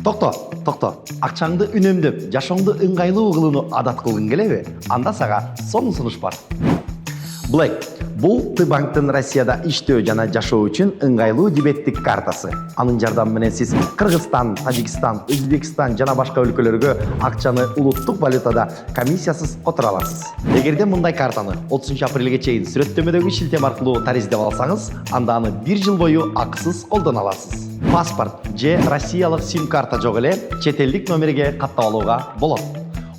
Токто. Акчаңды үнөмдөп, жашооңду ыңгайлуу кылууну адат кылгың келеби? Анда сага сонун сунуш бар. Black. Бул Т-банктын Россияда иштөө жана жашоо үчүн ыңгайлуу дебеттик картасы. Анын жардамы менен сиз Кыргызстан, Тажикстан, Өзбекстан жана башка өлкөлөргө акчаны улуттук валютада комиссиясыз которо аласыз. Эгерде мындай картаны 30 апрелге чейин сүрөттөмөдөгү шилтеме аркылуу тариздеп алсаңыз, анда аны 1 жыл бою акысыз колдоно аласыз. Паспорт же россиялык сим-карта жок эле чет элдик номерге каттап алууга болот.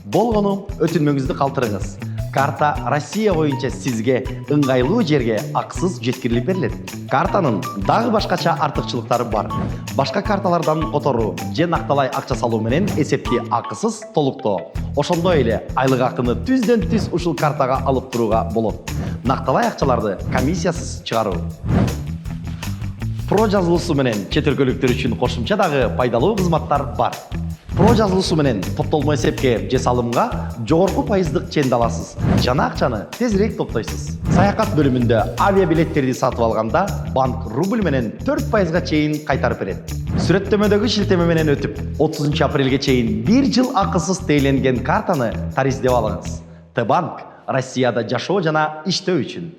Болгону өтүнмөңүздү калтырыңыз. Карта Россия боюнча сизге ыңгайлуу жерге акысыз жеткирилип берилет. Картанын дагы башкача артыкчылыктары бар. Башка карталардан которуу же накталай акча салуу менен эсепти акысыз толуктоо. Ошондой эле айлык акыны түздөн түз ушул картага алып турууга болот. Накталай акчаларды комиссиясыз чыгаруу. Про жазылуусу менен чет өлкөлүктөр үчүн кошумча дагы пайдалуу кызматтар бар. Про жазылуусу менен топтолмо эсепке же салымга жогорку пайыздык ченди аласыз. Жана акчаны тезирээк топтойсуз. Саякат бөлүмүндө авиабилеттерди сатып алганда банк рубль менен 4%га чейин кайтарып берет. Сүрөттөмөдөгү шилтеме менен өтүп, 30 апрелге чейин 1 жыл акысыз тээленген картаны тариздеп алыңыз. Т-банк Россияда жашоо жана иштөө үчүн.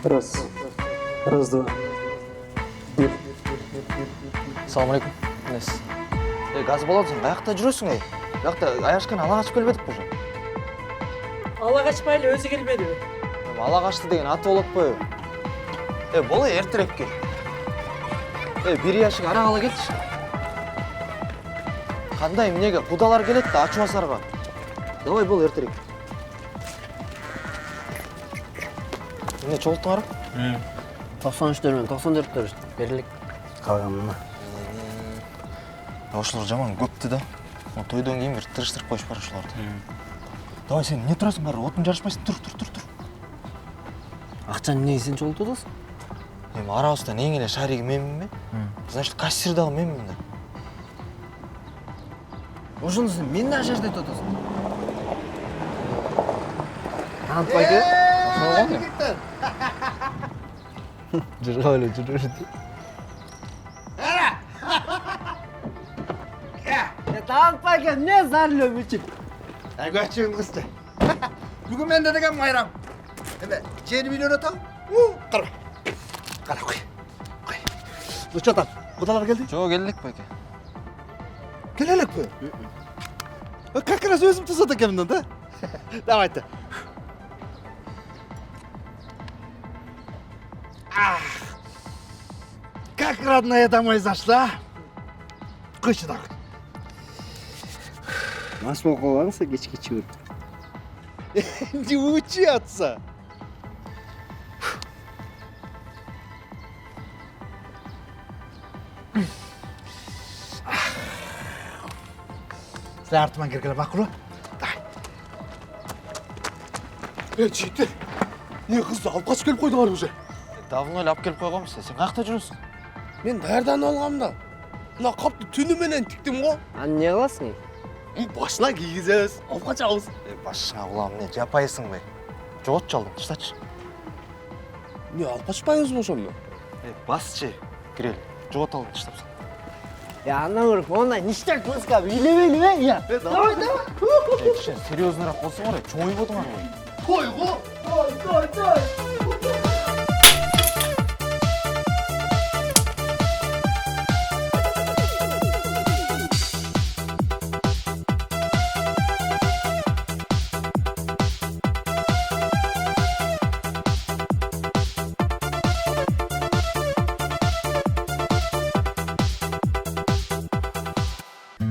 Раз, два. Bir. Assalamu alaikum. Nes. Газ болотсың, каякта жүрөсүң, Жакта аяшкан ала качып келбедикпи уже? Ала качпайлы өзү келбедиби? Ала качты деген аты болот коебу? Боло эртерээк кел. Бир яшык арак ала келчи. Кандай эмнеге кудалар келет да ачыбасарга. Давай бол эртерээк. Эмне чогулттуңар? 93 мен 94 берилик. Калганына. Ошолор жаман көптү да. Тойдон кийин бир тырыштырып коюш бар ошолорду. Давай сен эмне турасың бары? Отун жарышпайсың. Тур. Акчаны несин чогултудуз? Арабыздан эң эле шариги менминби? Значит, кассир дагы менмин да. Ошонусун мен да шаштай тотосун. Антпайке? Жүрөлү. Антпайке, не зарлөө мүчүп? Көчүң кызды. Бүгүн менде деген майрам. Эме, 7 миллион ата? Кара. Кара кой. Нучатан, кудалар келди? Жок, келдик байке. Келеликпи? Как раз өзүм тусат экенмин да. Давайте. Как родная домой зашла. Кышы да. Мас болғанса кечке чыгып. Не учатся. Сен артыма кергеле макулу. Жийти. Не кызды алып качып келип койдуңар уже? Давно эле алып келип койгонбуз. Сен каякта жүрөсүң? Мен даярданып алгам да. Мына капты түнү менен тиктим го. Аны не кыласың? Башына кийгизебиз, алып качабыз. Башыңа улам, не жапайсыңбы? Жоготчу алдын, таштачы. Не алып качпайбызбы ошону? Басчы, кирели. Жогот алдын, таштапсың. Ана көрүп, ондай ништяк мыска билебейли бе? Давай. Киши серьезныраак болсоңор, чоңойбодуңар го. Койго.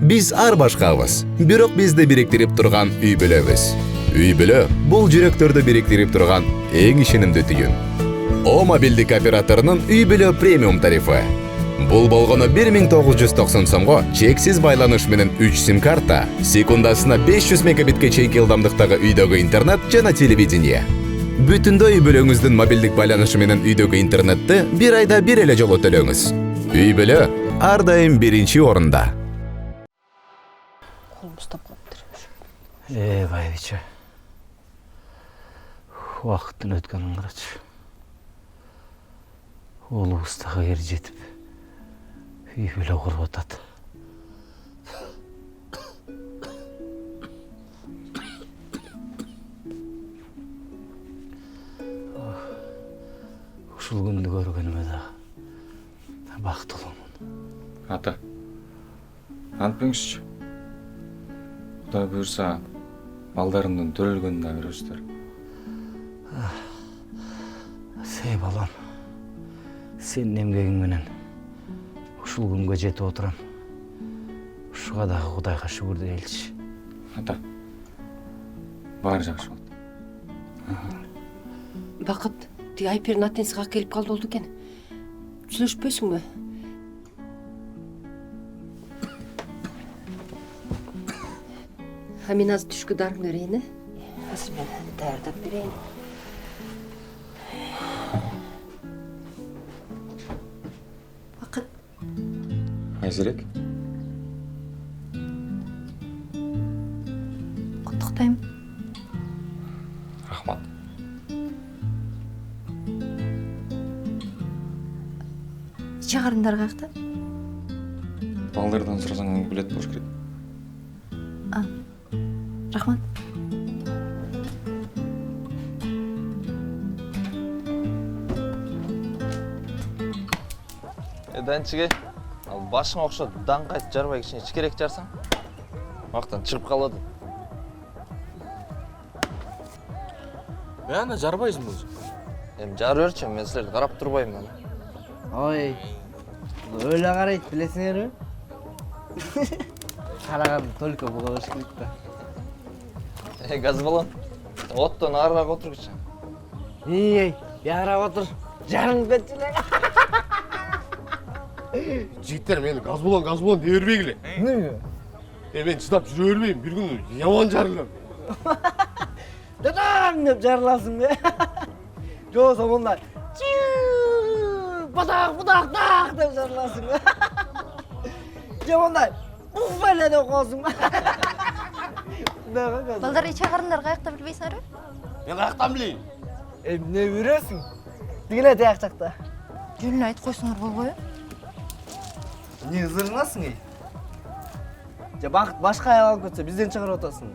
Биз ар башкабыз, бирок бизди бириктирип турган үй бүлөбүз. Үй бүлө бул жүрөктөрдү бириктирип турган эң ишенимдүү түйүн. О мобилдик операторунун үй бүлө премиум тарифи. Бул болгону 1990 сомго чексиз байланыш менен 3 сим карта, секундасына 500 мегабитке чейинки ылдамдыктагы үйдөгү интернет жана телевидение. Бүтүндөй үй бүлөңүздүн мобилдик байланышы менен үйдөгү интернетти бир айда бир эле жолу төлөңүз. Үй бүлө ар дайым биринчи орунда. Колум ұстап қалыптыр. Байбиче. Уақыттың өткенін қарашы. Олуғыстағы ер жетіп, үй бүле құрып атады. Ушул күнді көргеніме да бақыттылымын. Ата, антпеңізші. Құдай бұйырса, балдарымдың төрөлгөнүн да көрөсүздөр. Сей балам, сен эмгегиң менен ушул күнгө жетип отурам. Ушуга дагы Кудайга шүгүр дейеличи. Ата, баары жакшы болду. Бақыт, тиги Айпердин аттенси как келип калды болду экен. Сүйлөшпөйсүңбү? Мен азыр түшкү дарымды берейин, азыр мен даярдап берейин. Бақыт. Айзерек, Құттықтаймын. рахмат. Ичи карындар каякта? Балдардан сурасаң билет болуш керек. Рахмат. Данчиге, ал башың окшоп даңгайт жарбай кичине ичкерек жарсаң, вактан чыгып калады. Мен ана жарбайсың болчу. Эми жар берчи, мен силерди карап турбайм ана. Ой, öyle қарайды, білесіңер ме? Қараған только бұға өш керек та. Газ балон, оттон арыраак отургучу. Ей, яғырақ отыр, жарың бетчілер. Жігіттер, мені газ баллон дей бербегіле. Неге? Мен шыдап жүре бермеймін, бір күні яман жарылам. Дадаң деп жарыласың бе? Жоса мұнда, будақ деп жарыласың бе? Же мұнда, ұфәлі деп қосың бе? Балдар иче қарындар қаяқта білбейсіңер бе? Мен қаяқтан білейін. Не бересің? Дегіле таяқ жақта. Жөнін айтып қойсыңар бол ғой. Не ызырынасың, ей? Же бақыт башқа аял алып кетсе, бізден шығарып отасың.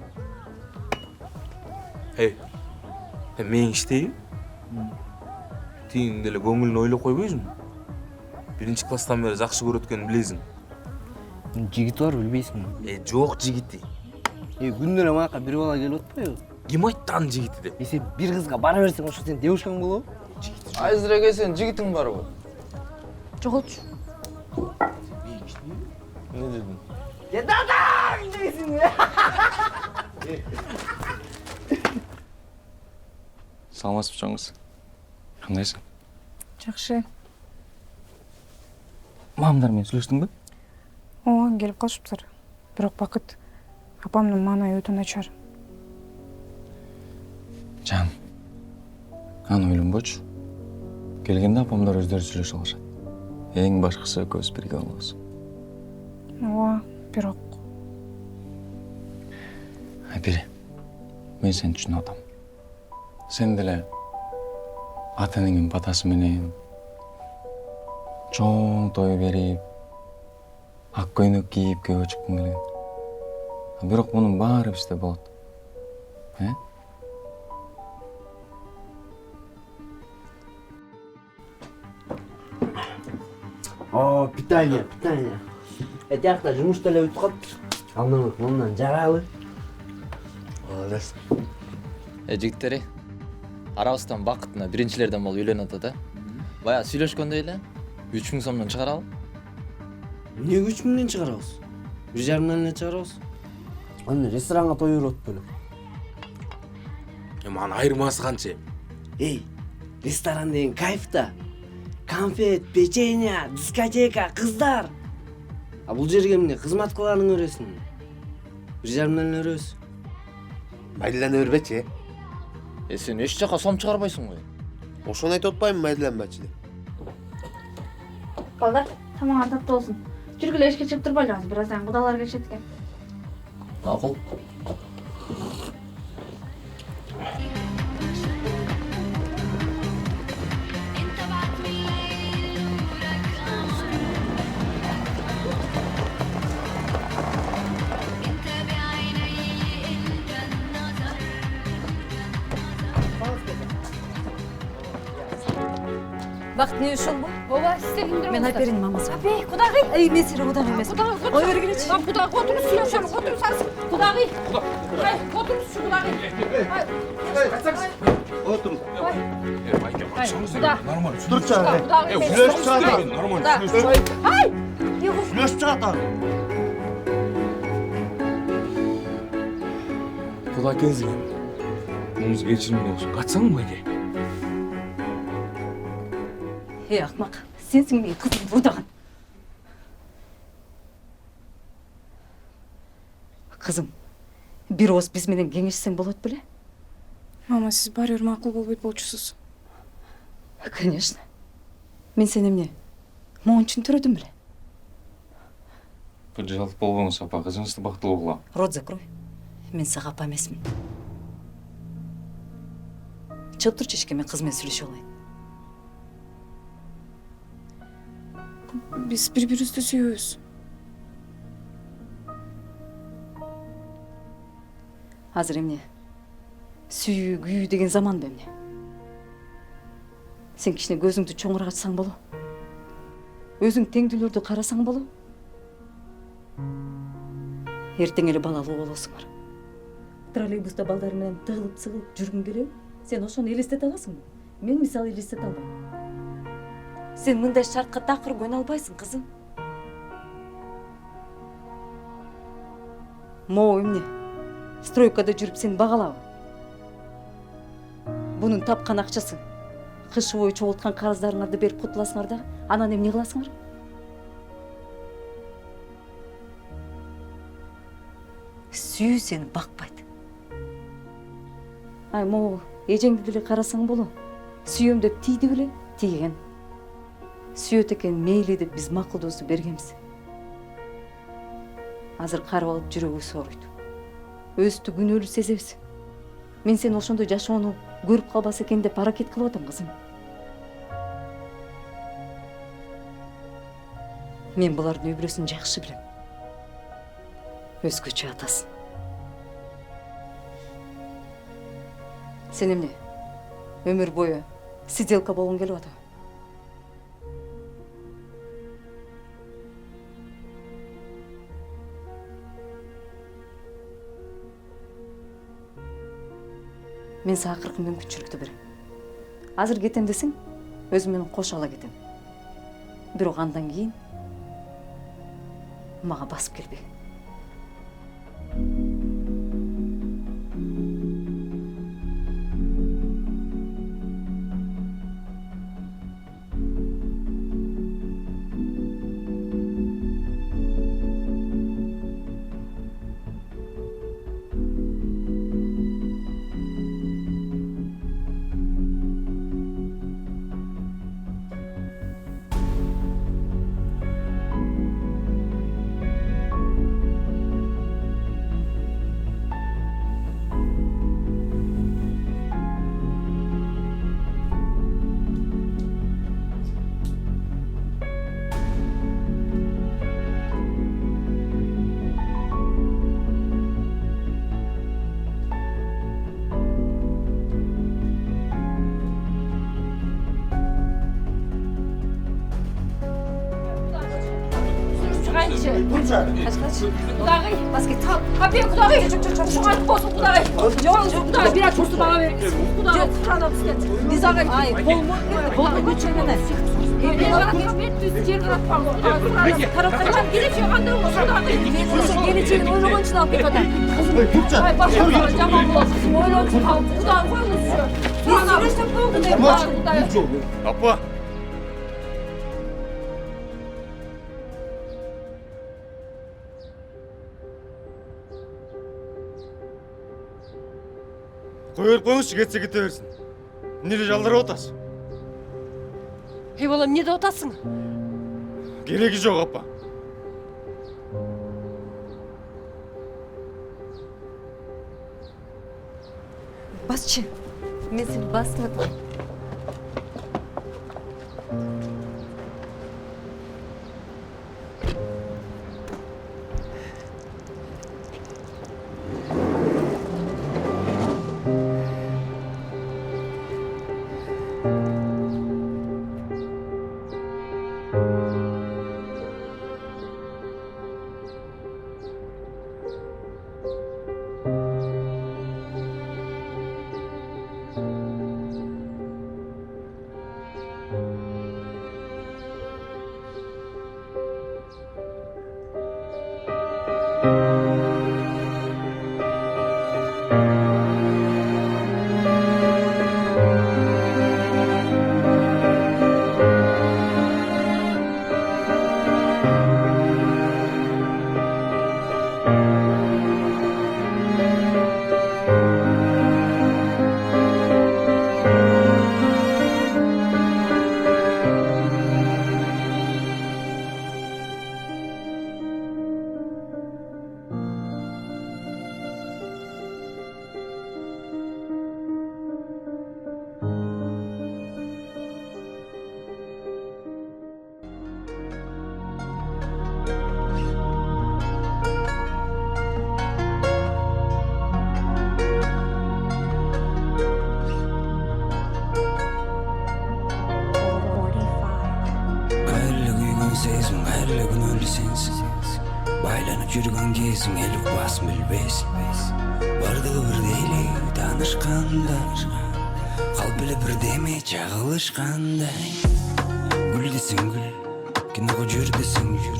Мен іштейін. Тиң деле көңілін ойлап қойбойсың. Биринчи класстан бері жақсы көрөткенін білесің. Жігіт бар, білбейсің. Жоқ жігіті. Күндері маққа бір бала келіп отпай? Ким айттан жігіті деп? Сен бір қызға бара берсең, ошу сен девушкаң болу? Айзереге сен жигитиң барбы? Жоғылчу. Не дедим? Дадаң дейсің бе? Саламатсызбы чоңуз? Кандайсың? Жақшы. Мамдар менен сүйлөштүңбү? Ооба, келип калышыптыр. Бирок Бакыт апамдын маанайы өтө начар. Жан, аны ойлонбочу. Келгенде апамдар өздөрү сүйлөшүп алышат. Эң башкысы экөөбүз бирге болобуз. Ооба, бирок Айпири, мен сени түшүнүп атам. Сен деле ата-энеңдин батасы менен чоң той берип, ак көйнөк кийип күйгө чыккың келген. Бирок мунун баары бизде болот. О, питание. Тияқта жұмышта эле өтүп калыптыр. Мындан жаралы. Молодец. Жигиттери, арабыздан Бакытына биринчилерден болуп үйлөнүп атат, Бая сүйлөшкөндөй эле 3000 сомдон чыгарабы? Эмнеге 3000ден чыгарабыз? 1,5 эле чыгарабыз. Аны ресторанга той өрөт бөлөк. Мана айырмасы канча? Эй, ресторан деген кайф да. конфет, печенье, дискотека, кыздар. А бул жерге эмне кызмат кылганын өрөсүң? 1,5 эле өрөбүз. Майдалана бербечи. Сен эч жака сом чыгарбайсың ғой. Ошону айтып атпаймынбы майдаланбачы деп. Балдар, тамақ атапты болсын. Жүргіле ешке шығып тұрбайлы, біраздан құдалар келшет екен. Мақұл. Бақыт не ушул бу? Ооба, сиздер кимдер? Мен Айперинин мамасы. Апей, кудагый. Эй, мен сени кудагый эмесмин. Кудагый, Ой бергилечи. Кудагый, отуруп сүйлөшөлү, отурсаңыз. Кудагый. Ай, отурсуз кудагый. Отуруң. Нормально. Турчу. Сүйлөшүп чыгат. Нормально. Ай! Сүйлөшүп чыгат. Куда келсең? Муз кечирим болсун. Качсаң байке. Эй, акмак, сенсиң менин кызымды бурдаган. Кызым, бир ооз биз менен кеңешсең болот беле? Мама, сіз бар ер мақұл болбойт болчусуз. Конечно. Мен сени эмне? Могун үчүн төрөдүм беле? Бул жалт болбоңуз апа, кызыңызды бактылуу кылам. Рот закрой. Мен сага апа эмесмин. Чыгып турчу эшикке, мен кыз менен сүйлөшүп алайын. Біз бір-бірімізді сүйөбүз. Азыр эмне? Сүйүү, күйүү деген заман ба эмне? Сен кичине көзүңдү чоңураак ачсаң боло. Өзүң теңдүүлөрдү карасаң боло. Эртең эле балалуу болосуңар. Троллейбуста балдар менен тыгылып-сыгылып жүргүң келеби? Сен ошону элестете аласыңбы? Мен мисалы элестете албайм. Сен мындай шартка такыр көнө албайсың, кызым. Могу эмне? Стройкада жүрүп сени багалабы? Бунун тапкан акчасы. Кыш бою чогулткан карыздарыңарды берип кутуласыңар да, анан эмне кыласыңар? Сүйүү сени бакпайт. Ай, могу эжеңди деле карасаң боло. Сүйөм деп тийди беле? Тийген. Сүйөт экен мейли деп биз макулдуусу бергенбиз. Азыр карып алып жүрөгүбүз ооруйт. Өзүбүздү күнөөлүү сезебиз. Мен сени ошондой жашоону көрүп калбаса экен деп аракет кылып атам, кызым. Мен булардын үй бүлөсүн жакшы билем. Өзгөчө атасын. Сен эмне? Өмүр бою сиделка болгуң келип атабы? Мен сага акыркы мүмкүнчүлүктү берем. Азыр кетем десең, өзүм менен кошо ала кетем. Бирок андан кийин мага басып келбей. Kudagый, basket al. Kapıya kudagый. Şu artık olsun kudagый. Yok kudagый biraz turstu bana verin. Kudagый sıradan bisiklet. Biz ağay. Ay bolma. Bolma göçerene. Bir bak bir düz yer atmam. Kudagый taraftan gidip çıkandı o kudagый. Geleceğin oynaman için al bir kadar. Ay başım camam bulasın. Oynaman için al. Kudagый koymuş. Biz süreçten kaldı değil mi? Kudagый. Апа, Кой беріп қойыңызшы, кетсе кете берсін. Неге жалдырып отасың? Ей балам, не деп атасың? Керегі жоқ, апа. Басчы, мен сені басып атам. сезім қайырлы күн өлі сенсіз байланып жүрген кезің әлі басым білбесін бардығы бірдейлі танышқандар қалбілі бірдеме жағылышқандай гүл десең гүл киноға жүр десең жүр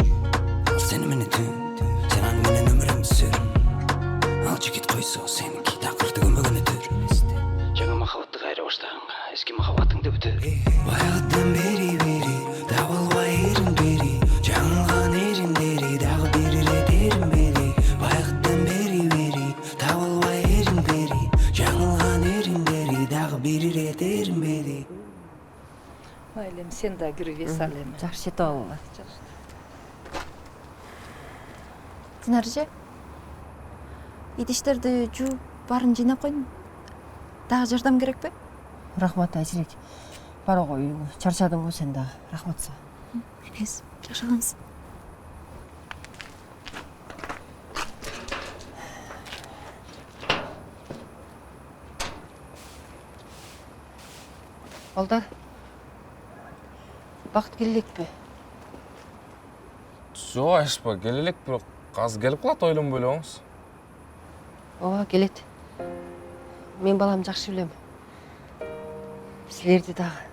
ал сені мені түн сен ан менен өмірімді сүр ал жігіт қойса сенікі тақырды көмегіні түр жаңа махаббатты қайра баштағанға ескі махаббатыңды бүтір баяғыдан бері табылбай ерін бері жаңылған еріндері дағы берер ерін бері баяғыдан бері табылбай ерін бері жаңылған еріндері дағы берер ерін бері Айлем, сен да кіріп ес әлем. Жақсы жет алла. Динаржы, идиштерді жуып барын жинап қойдым. Дағы жардам керек пе? Рахмат, Айжирек. Бара ғой, чаршадың ғой сен дағы. Рахмат са. Емес, жашағансың. Балдар, бақыт келелек пе? Жоқ, Айшпа, келелек, бірақ қазір келіп қалады ойлым бөліңіз. Ооба, келет. Мен балам жақсы білем. Сілерді дағы.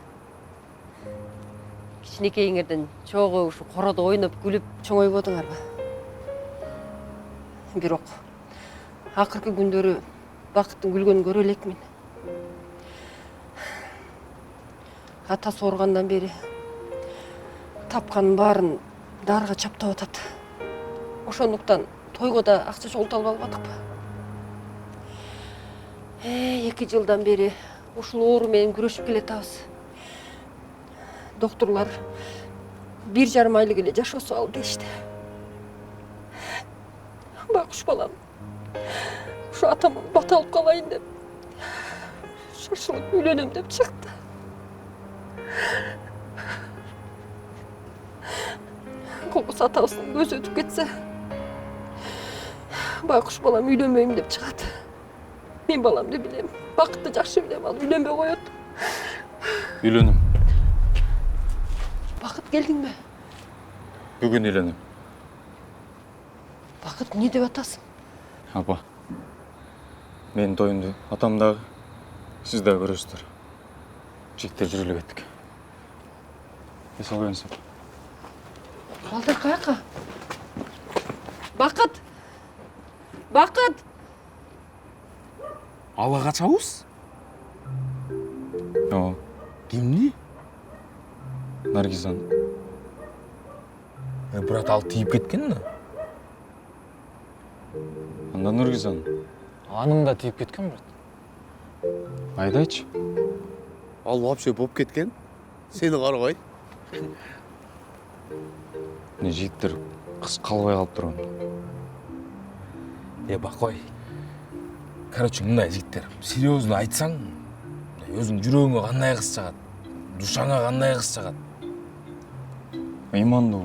Кішінекейіңерден чоғы ушу қорода ойнап, күліп, чоңой бодыңар ба? Бирок, ақыркы күндері бақыттың күлгенін көрө элекмин. Атасы орғандан бері тапқанын барын дарыға чаптап атат. Ошондуктан тойго да акча чогулталып албадык ба? 2 жылдан бері ушул оору менен күрөшүп келатабыз. Докторлар 1,5 айлык эле жашоосу ал дешти. Байкуш балам, ушу атаман бата алып калайын деп, шашылып үйлөнөм деп чыкты. Колгус атабыздын көзү өтүп кетсе, байкуш балам үйлөнбөйм деп чыгат. Мен баламды билем, бакытты жакшы билем, ал үйлөнбөй коет. Үйлөнөм. Бакыт келдиң бе? Бүгүн үйлөнөм. Бакыт не деп атасың? Апа, менин тоюмду атам дагы, сиз дагы көрөсүздөр. Жиктер жүрүлүп кеттик. Эс албайсың. Балдар каяка? Бакыт! Бакыт! Ала качабыз? Ооба. Кимди? Наргизаны. Брат, ал тийип кеткен да? Анда Наргизаны. Аның да тийип кеткен, брат. Айдайчы. Ал вообще боп кеткен. Сени карабай. Міне жігіттер қыз қалбай қалып тұрған. Бақой. Короче, мындай жігіттер, серьезно айтсаң, өзің жүрегіңе қандай қыз шығады, душаңа қандай қыз шығады. Иманды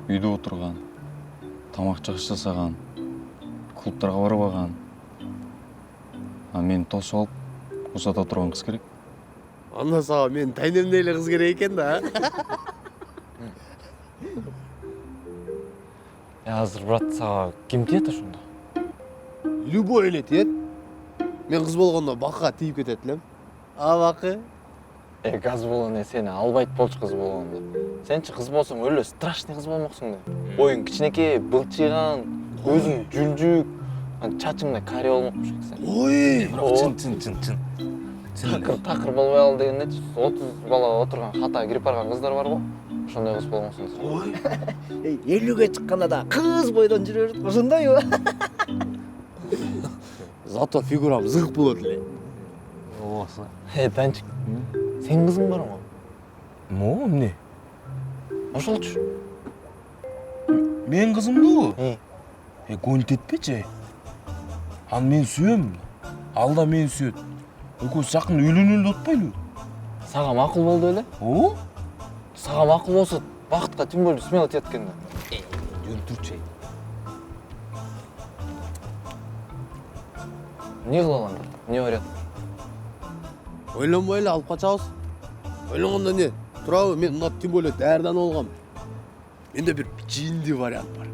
үйде отырған, тамақ жақсы жасаған, клубтарға барбаған. А мені тосып алып, ұзата тұрған қыз керек. Анда сага мен тайнемдей эле кыз керек экен да. Азыр брат, сага ким тиет ошондо? Любой эле тиет. Мен кыз болгондо бакка тийип кетет элем. А бакы? Газ болгондо сени албайт болчу кыз болгондо. Сенчи кыз болсоң өлө страшный кыз болмоксуң да. Боюң кичинекей, былчыйган, көзүң жүлжүк, чачыңда каре болмокмуш экенсиң. Ой, Чын. Такыр болбой ал дегендечи, 30 бала отурган хата кирип барган кыздар бар го. Ошондой кыз болмоксуң. ой. 50ге чыкканда да кыз бойдон жүрө берет, ошондойбу? Зато фигурам зык болот эле. Оосу. Танчик, сен кызың бар го? Мо, эмне? Ошолчу. Мен кызымбы? Гонт этпечи. Ал мен сүйөм. Ал да мени сүйөт. Экөөбүз жакын үйлөнөлү деп атпайлыбы? Сага макул болду эле? О? Сага макул болсо, бакытка тем более смело тиет экен да. Жөн турчу. Не кылалам? Не вариант? Ойлонбой эле алып качабыз. Ойлонгондо не? Турабы, мен мына тем более даярданып алгам. Менде бир жииндүү вариант бар.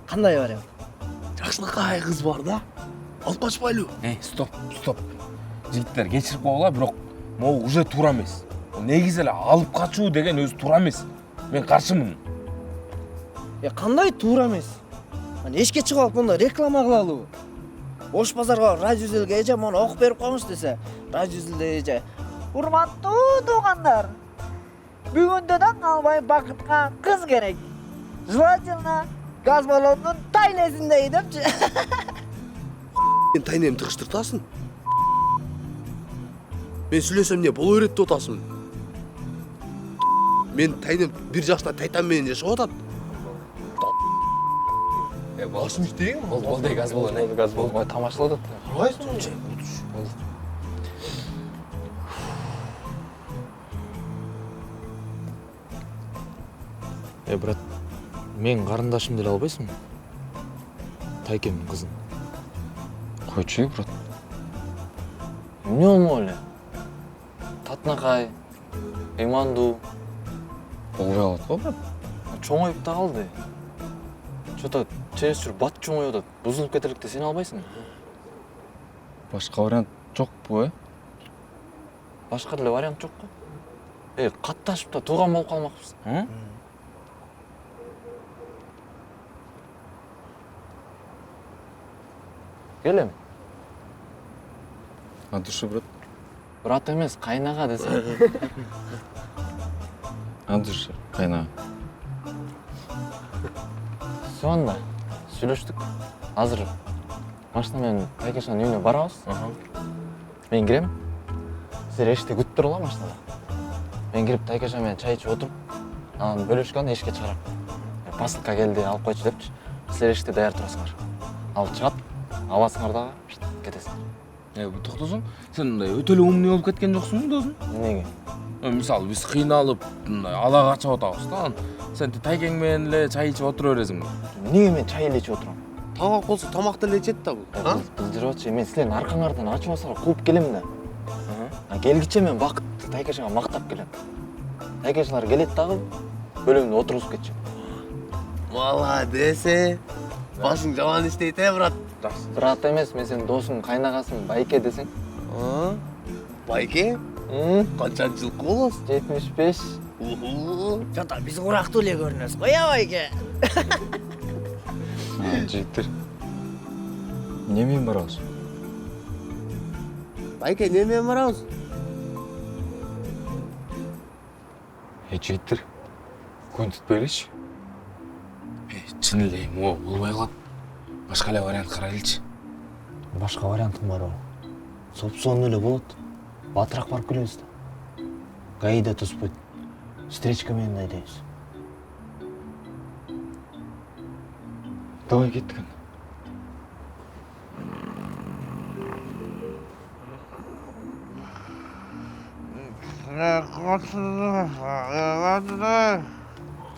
Кандай вариант? Жакшынакай кыз бар да. Алып качпайлыбы? Стоп. Жигиттер кечирип койгула, бирок могу уже туура эмес. Негизи эле алып качуу деген өзү туура эмес. Мен каршымын. Кандай туура эмес? Эшикке чыгып алып мында реклама кылалыбы? Ош базарга радиозелге эже мону окуп берип коймуш десе, радиозелде эже: "Урматтуу туугандар, бүгүндөн албай бакытка кыз керек. Желательно газ баллондун тайлесиндей" депчи. Мен тайнемди тыгыштыртасың. Мен сүйлөсөм эмне боло берет деп атасың. Мен тайнем бир жашта тайтан менен жашап атат. Басым иштейин. Болду газ болон. Газ болмой тамашалады. Карабайсың? Брат, мен карындашым деле албайсыңбы? Тайкемдин кызын. Койчу, брат. Эмне болмок эле? Татынакай, имандуу. Болбой калат го, брат. Чоңоюп да калды. Что-то чересчур бат чоңоюп атат. Бузулуп кетерликти сен албайсың? Башка вариант жокпу, Башка деле вариант жокпу? Катташып да тууган болуп калмакпыз. Келем. От души, брат. Брат эмес, кайнага десең. От души, кайнага. Всё анда, сүйлөштүк. Азыр машина менен Тайкешанын үйүнө барабыз. Мен кирем. Силер эшикте күтүп турула машинада. Мен кирип Тайкеша менен чай ичип отуруп, анан бөлүшкөн эшикке чыгарам. Посылка келди, алып койчу депчи. Силер эшикте даяр турасыңар. Алып чыгат, аласыңар дагы кетесиңер. Токтосуң, сен мындай өтө эле умный болуп кеткен жоксуңбу досум? Эмнеге? Мисалы биз кыйналып, мындай ала качып атабыз да. Сен тайкең менен эле чай ичип отура бересиңби? Эмнеге мен чай эле ичип отурам? Тамак болсо тамакты эле ичет да бул. Билдирипатчы, мен силердин аркаңардан ачып алсалар кууп келем да. Келгиче мен бакытты Тайкешага мактап келем. Тайкешалар келет дагы бөлөмдө отургузуп кетчү. Молодец. Башың жаман иштейт, брат. Брат эмес, мен сенин досуң, кайнагасың, Байке десең. Байке? Канчанчы жылкы болосуз? 75. Жата биз урактуу эле көрүнөбүз го, Байке. Жигиттер. Эмне менен барабыз? Байке, эмне менен барабыз? Жигиттер. Күн түтпөйлүчү. Чын эле, болбой калат. Башка эле вариант карайлычы. Башка вариантым бар. Сопсонун эле болот. Батыраак барып келебиз да. Гаида туспойт. Встречка менен айдайбыз. Давай кеттік.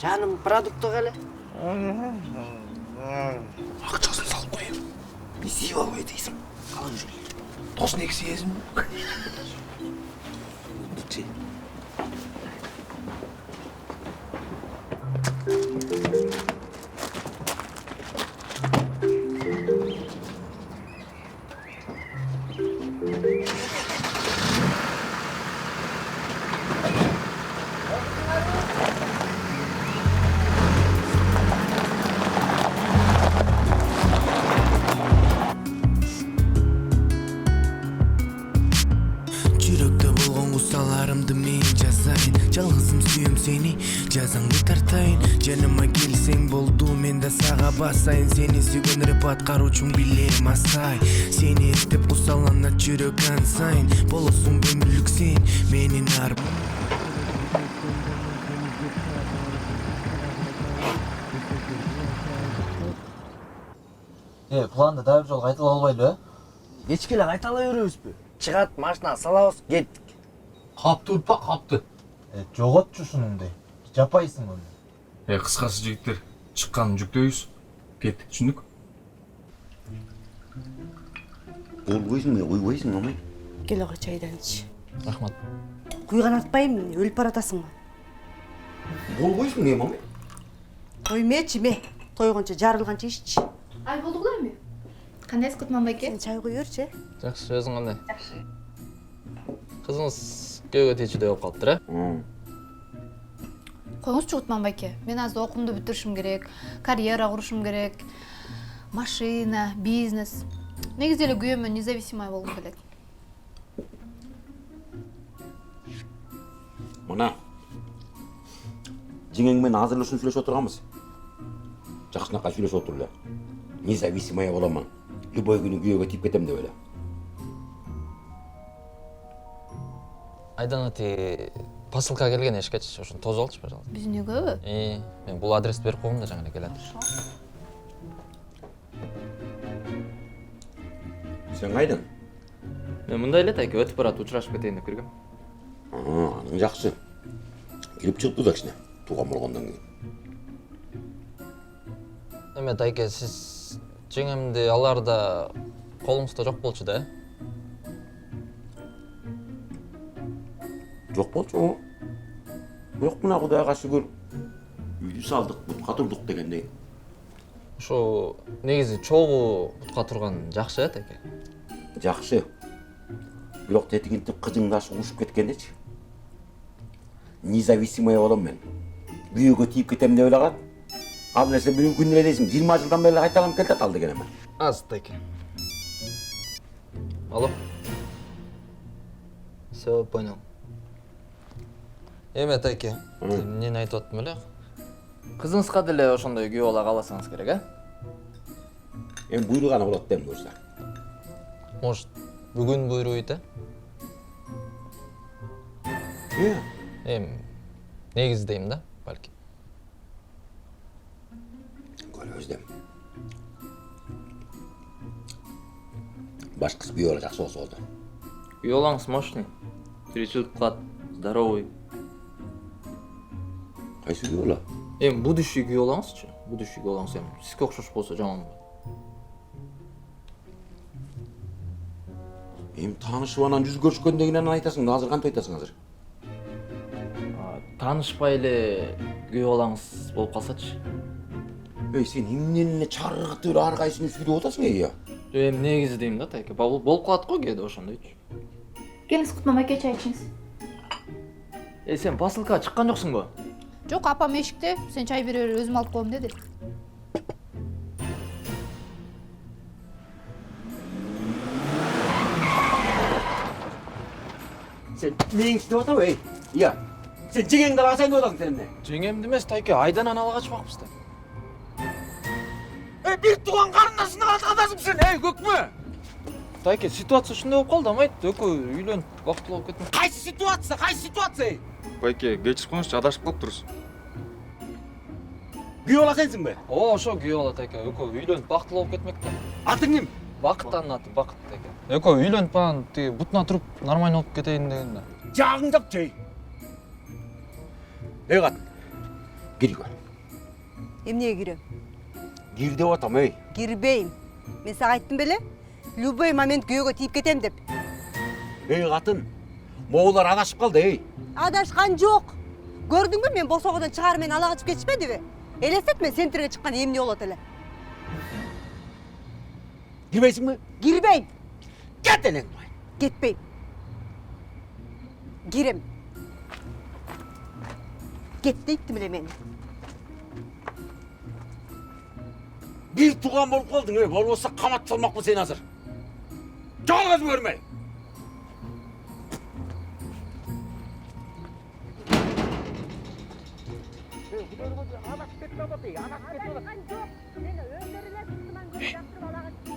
Жаным, продукты қалай? Акчасын салып коеюн. Бесиіп албай дейсің. Қалың жүр. Тосын екі сезім. Жүрөктө болгон куссаларымды мен жазайын. Жалгызым сүйөм сени, жазаңды тартайын. Жаныма келсең болду, мен да сага басайын. Сени сүйгөн рэп аткаруучум билем асай. Сени эстеп куссаланат жүрөк ансайын. Болосуң өмүрлүк сен менин арманым. Планды дайып жол кайталап албайлы, Кечке эле кайталай беребизби? Чыгат, машина салабыз, кеттик. Капты урпа, капты. Жоготчу ушунуңду. Жапайсың оны. Кыскасы жигиттер, чыкканын жүктөйбүз. Кеттик, түшүндүк. Болбойсуң эле койбойсуң, амай. Кел ага чайдан ич. Рахмат. Куйган атпайм, өлүп баратасыңбы? Болбойсуң эми, амай. Тоймечи ме. Тойгончо жарылганча иччи. Ай болдугула эми? Кандайсыз Кутман байке? Сен чай куйөрчү. Жакшы, өзүң кандай? Жакшы. Кызыңыз күйөөгө тийчүдөй болуп калыптыр, Коюңузчу Кутман байке. Мен азыр окуумду бүтүрүшүм керек, карьера курушум керек, машина, бизнес. Негизи эле күйөөмөн независимый болгум келет. Мына. Жеңең менен азыр ушуну сүйлөшүп отурганбыз. Жакшынакай сүйлөшүп отур эле. Независимая боламын. Любой күнү күйөөгө тийип кетем деп эле. Айдан ати посылка келген эшкеч, ошону тосуп алчы, пожалуйста. Биздикү? Мен бул адрести берип койгом да жаңы эле келат. Сен кайдан? Мен мындай эле тайке өтүп барат, учурашып кетейин деп киргем. Аның жакшы. Кирип чыгыптыр да кичине. Тууган болгондон кийин. Эме тайке, сиз жеңемди аларда колуңузда жок болчу да? Жок болчу. Бирок мына Кудайга шүгүр. Үйдү салдык, бутка турдук дегендей. Ошо негизи чогуу бутка турган жакшы тайке. Жакшы. Бирок тетигинтип кыжыңдашып ушуп кеткендечи. Независимая болом мен. Күйөөгө тийип кетем деп эле калат. Ал нерсе бир күн эле дейсиң, 20 жылдан бери кайталанып келатат ал деген эме. Аз тайке. Алло. Всё, понял. Эме тайке, эмнени айтып аттым эле? Кызыңызга деле ошондой күйөө ала каласаңыз керек, Эми буйруганы болот дейм буюрса. Может, бүгүн буйруйт, негизи дейм да, балки. Көрөбүз дейм. Башкысы күйөө жакшы болсо болду. Күйөө алаңыз мощный, тиричилик кылат, здоровый. Кайсы күйөө ала? Будущий күйөө алаңызчы, будущий күйөө алаңыз сизге окшош болсо жаманбы? Таанышып анан жүз көрүшкөндөн кийин анан айтасың да, азыр кантип айтасың азыр? Таанышпай эле күйөө алаңыз болуп калсачы? Сен эмнени эле чаргытып ар кайсыны сүйлөп атасың я? Негизи дейм да тайке, болуп калат го кээде ошондойчу. Келиңиз Кутман байке, чай ичиңиз. Сен посылка чыккан жоксуңбу? Жок, апам эшикте. Сен чай бере бер, өзүм алып коем деди. Сен нең иштеп атабы, ey? Iya. Сен жеңеңди ала калсаң деп атасың сен эмне? Жеңемди эмес тайке, Айданан ала качмакпыз да. Бир тууган карындашыңды калдыргандасың сен, көкмө! Тайке, ситуация ушундай болуп калды, амайт. Экөө үйлөнүп, бактылуу болуп кетмек. Кайсы ситуация? Кайсы ситуация? Байке, кечирип коюңузчу, адашып калыптырбыз. Күйөө бала сенсиңби? О, ошо күйөө бала Тайке. Экөө үйлөнүп, бактылуу болуп кетмек да. Атың ким? Бакыттын аты Бакыт Тайке. Экөө үйлөнүп анан тиги бутуна туруп нормально болуп кетейин деген да. Жагыңдап жей. Кат. Киргө. Эмнеге кирем? Кир деп атам, эй. Кирбейм. Мен сага айттым беле? Любой момент күйөөгө тийип кетем деп. Эй катын. Моголар адашып калды, эй. Адашкан жок. Көрдүңбү, мен босогодон чыгарып мени ала качып кетишпедиби? Элестетме, центрге чыккан эмне болот эле. Кирбейсиңби? Кирбейм. Кет элең. Кетпейм. Кирем. Кет дейттим эле мени. Бир туган болуп калдың, эй. Болбосо камат салмакмын сени азыр. Жалгыз көрмөй.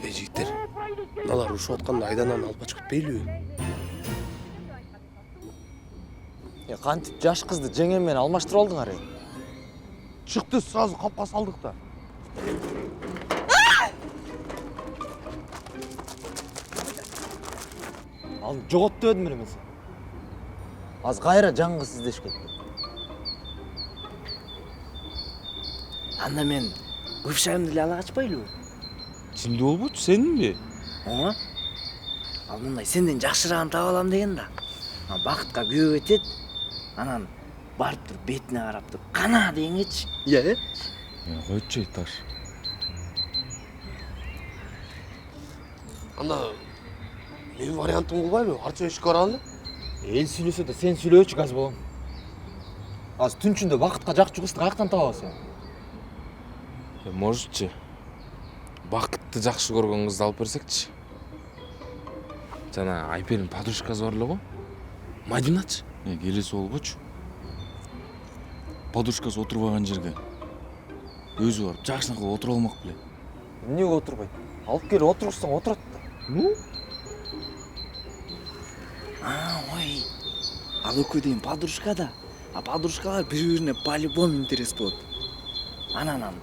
Эй жигиттер, мыналар урушуп атканда айдананы алып качып кетпейлиби? Кантип жаш кызды жеңем менен алмаштырып алдыңар, эй. Чыкты, сразу капка салдык да. Ал жогот дебедим эле мен сени. Азыр кайра жаңы кыз издешип кетти. Анда мен бывшайымды эле ала качпайлыбы? Кимди болбочу, сенинби? Ооба. Ал мындай сенден жакшыраагын таап алам деген да. Бакытка күйөө кетет. Анан барып туруп бетине карап туруп, "Кана" дегенгечи. Иә? Койчу Айташ. Анда менин вариантым кылбайбы? Арча ишке баралы. Эл сүйлөсө да сен сүйлөөчү газ болом. Азыр түн ичинде Бакытка жакчу кызды каяктан табабыз сен? Можетчи. Бакытты жакшы көргөн кызды алып берсекчи. Жана Айпердин подружкасы бар эле го. Мадиначы. Келеси болбочу. Подружкасы отурбаган жерге өзү барып жакшына кылып отура алмак беле. Эмнеге отурбайт? Алып келип отургузсаң отурат да. Ой. Ал экөө дейм подружка да. А подружкалар бири-бирине по-любому интерес болот. Анан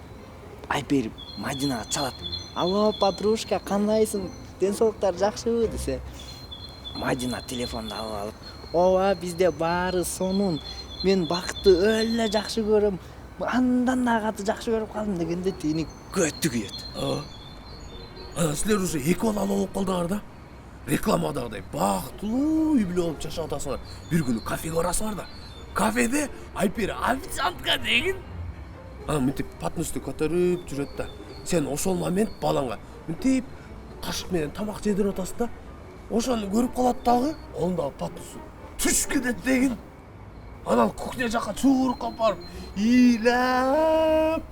Айпер Мадинага чалат. "Алло, подружка, кандайсың? Денсаулыктар жакшыбы?" десе. Мадина телефонду алып алып, "Ооба, бизде баары сонун. Мен Бакытты өлө жакшы көрөм. Андан да каты жакшы көрүп калдым" дегенде тини көттү күйөт. Силер уже эки балалуу болуп калдыңар да. Рекламадагыдай бактылуу үй бүлө болуп жашап атасыңар. Бир күнү кафеге барасыңар да. Кафеде Айпер официантка деген. Анан мынтип подносту көтөрүп жүрөт да. Сен ошол момент балаңга мынтип кашык менен тамак жедирип атасың да. Ошону көрүп калат дагы, колундагы подносту түшүп кетет деген. Анан кухня жака чуурукка барып, ыйлап,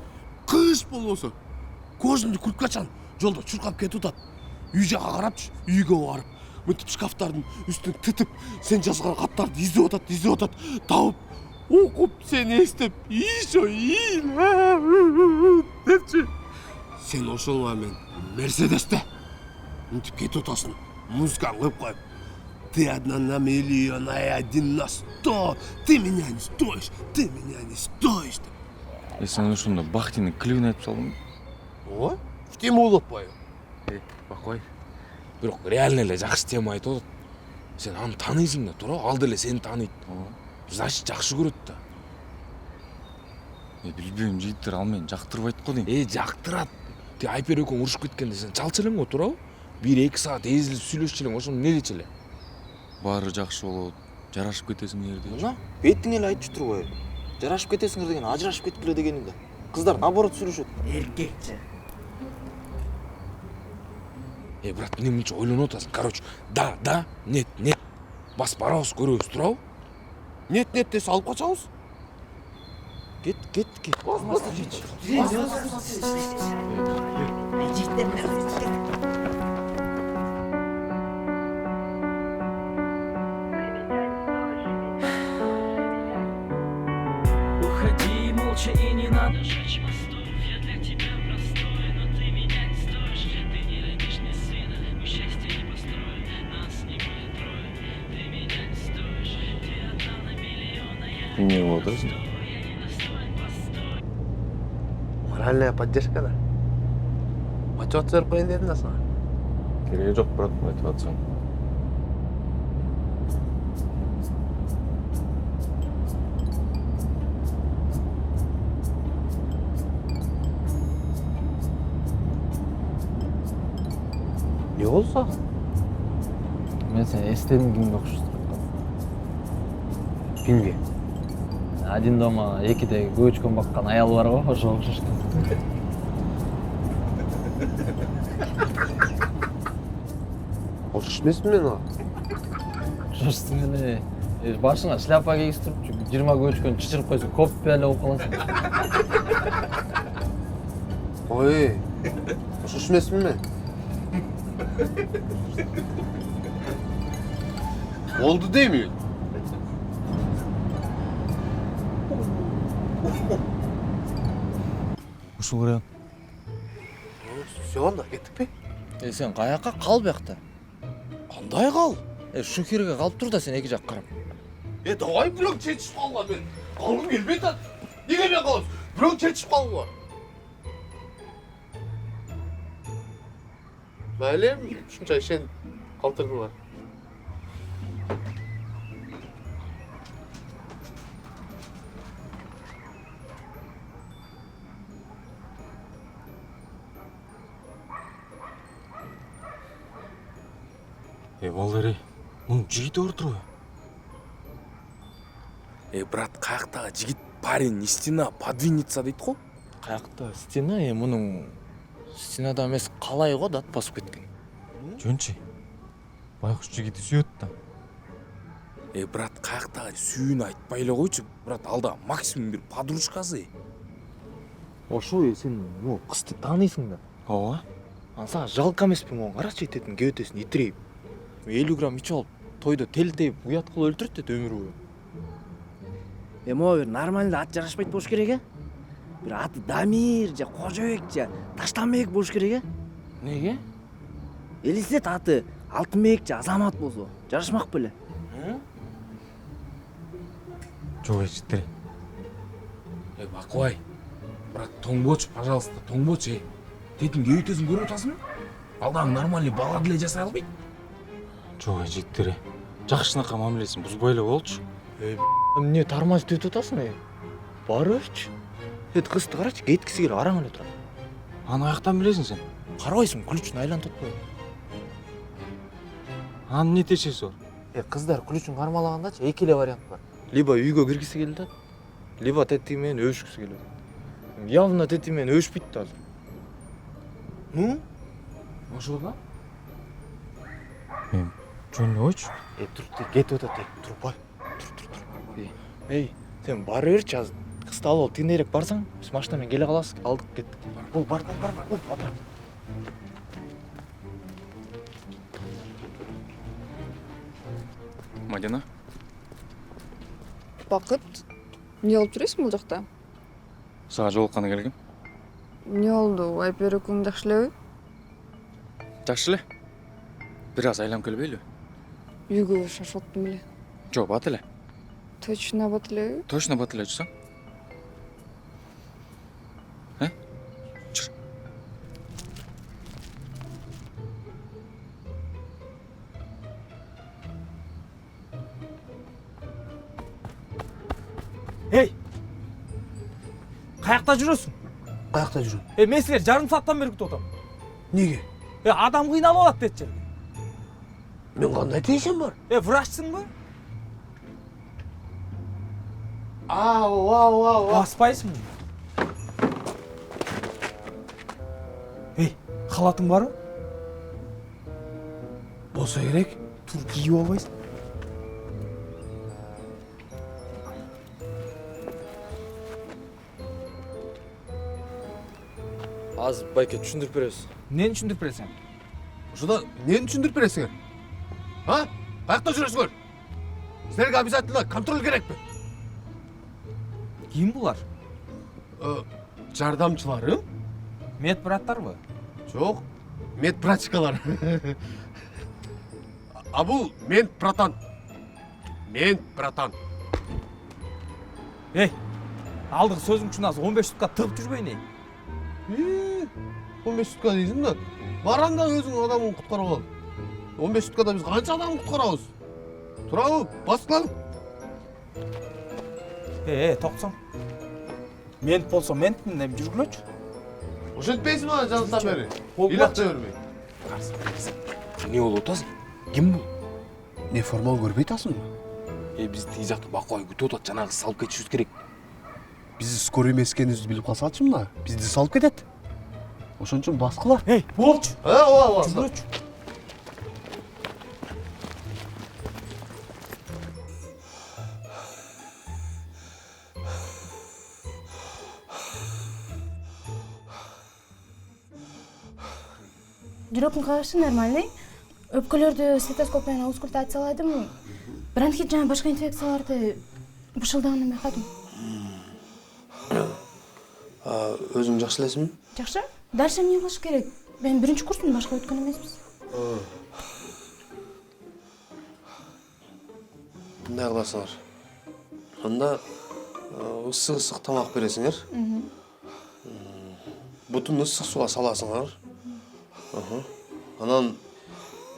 кыш болбосо кожаный курткачан жолдо чуркап кетип атат. Үй жака карапчы, үйгө барып, мынтип шкафтардын үстүн тытып, сен жазган каттарды издеп атат, табып, окуп, сени эстеп, ишо ыйлап депчи. Сен ошол момент Мерседесте мынтип кетип атасың, музыканы коюп коюп. Ты одна на миллион, а я один на 100. Ты меня не стоишь, ты меня не стоишь. Сен ошондо Бахтинин клибин айтып салдың. Ооба, тема болуп атпайбы? Бакой. Бирок реально эле жакшы тема айтып атат. Сен аны тааныйсың да, туура? Ал деле сени тааныйт. Значит, жакшы көрөт да. Билбейм, жигиттер ал мени жактырбайт го дейм. Жактырат. Ти Айпер экөөң урушуп кеткенде сен чалчу элең го, туурабы? 1-2 саат эзилип сүйлөшчү элең, ошону эмне дечи эле? Баары жакшы болот, жарашып кетесиңер дейчи. Мына, бетиң эле айтып турбайбы? Жарашып кетесиңер деген, ажырашып кеткиле дегенин да. Кыздар наоборот сүйлөшөт. Эркекчи. Брат, эмне мынча ойлонуп атасың? Короче, да, нет. Бас барабыз, көрөбүз, туурабы? Нет десе алып качабыз. Кет. Уходи молча и не надо жечь мостов. Я для тебя простой, но ты меня не стоишь. Ты не родишь мне сына, счастье не построишь. эмне болуп атасың? Моральная поддержка да. Мотивация берип коеюн дедим да сага. Кереги жок, брат, мотивациям. Не болду сага? Мен сени эстедим кимге окшоштуруп аткан. Кимге? Один дома экиде көчкөн баккан аял бар го, ошого окшошту. Окшош эмесмин мен ага. Окшоштуң эле. Башыңа шляпа кийгизтирип, 20 көчкөн чычырып койсоң, копия эле болуп каласың. Ой, окшош эмесмин мен? Болду деймин. Ушул вариант. Все, анда кеттикпи? Сен каяка? Кал биякта. Кандай кал? Шу керге калып тур да сен эки жак карап. Давай бирок чечип калган мен. Калгым келбей атат. Неге мен калам? Бирок чечип калган. Майлем, ушунча ишен калтырдыңар. Балдар, мунун жигити бар турбу? Брат, каяктагы жигит парень стена подвинется дейт го? Каякта стена, мунун стенада эмес калай го да ат басып кеткен. Жөнчү. Байкуш жигити сүйөт да. Брат, каяктагы сүйүүнү айтпай эле койчу. Брат, алда максимум бир подружкасы. Ошо сен могу кызды тааныйсың да. Ооба. Анан сага жалко эмеспи могу карачы этетин кебетесин итирейп. 50 грамм ич алып, тойдо телтейп, уят кылып өлтүрөт дейт өмүр бою. Могу бир нормальный ат жарашпайт болуш керек Бир аты Дамир же Кожобек же Таштанбек болуш керек Неге? Элестет аты Алтынбек же Азамат болсо жарашмак беле? Жок эчтире. Бакубай. Брат, тоңбоч, пожалуйста, тоңбоч. Тетин кебетесин көрүп атасыңбы? Алдаң нормальный бала деле жасай албайт. Жок эчтире. Жакшынакай мамилесин бузбай эле болчу. Эмне тормозить өтүп атасың? Бары берчи. Кызды карачы, кеткиси келип араң эле турат. Аны каяктан билесиң сен? Карабайсың, ключун айлантып коюп. Анын эмне тиешеси бар? Кыздар ключун кармалагандачы эки эле вариант бар. Либо үйгө киргиси келет, либо тети менен өбүшкүсү келет. Явно тети менен өбүшпөйт да азыр. Ну? Ошол да? Жөн эле койчу. Тур, кетип атат, турбай. Тур. Сен бары берчи азыр. Кызды алып тигинейрээк барсаң, биз машина менен келе калабыз. Алдык кеттик. Бар. Мадина? Бакыт, эмне кылып жүрөсүң бул жакта? Сага жолукканы келгем. Эмне болду? Айпер экөөң жакшы элеби? Жакшы эле. Бир аз айланып келбейлиби? Үйгө шашып аттым эле. Жок, бат эле. Точно бат элеби? Точно бат эле жусаң. Чыр. Каякта жүрөсүң? Каякта жүрөм? Мен силер жарым сааттан бери күтүп атам. Неге? Адам кыйналып алат дечи. Мен кандай тиешем бар? Врачсыңбы? Ау. Баспайсың. Халатың барбы? Болсо керек. Тур, кийип албайсың. Азыр байке түшүндүрүп беребиз. Эмнени түшүндүрүп бересиң? Ушуда эмнени түшүндүрүп бересиңер? Каякта жүрөсүңөр? Силерге обязательно контроль керекпи? Ким булар? Жардамчыларым? Медбраттарбы? Жок, медбратчикалар. А бул мен братан. Эй, алдығы сөзің үшін азы 15 сутка тығып жүрбейін, 15 суtka дейсің да. Баранда өзің адамын құтқарып ал. 15 суткада біз қанша адам құтқарамыз? Тұрау, басқылан. тоқсан. Мент болса ментпін деп жүргілөчү. Ошентпейсің ма жаныстан бері? Илақта өрмей. Не ол отасың? Кім бұл? Не формал көрбей тасың ба? Біз тей жақты бақылай күтіп отат, жаңағы салып кетішіміз керек. Бізді скорый емес екенімізді біліп қалсатшы мына. Бізді салып кетеді. Ошон үчүн басқылар. Болчу. Ооба. Жүргүлөчү. Жүрөктүн кагышы нормальный. Өпкөлөрдү стетоскоп менен аускультацияладым. Бронхит жана башка инфекцияларды бышылдаганын байкадым. Өзің жақсы элесиңби? Жакшы. Дальше эмне кылыш керек? Мен биринчи курстун, башка өткөн эмеспиз. Мындай кыласыңар. Анда ысык тамак бересиңер. Бутун ысык суга саласыңар. Анан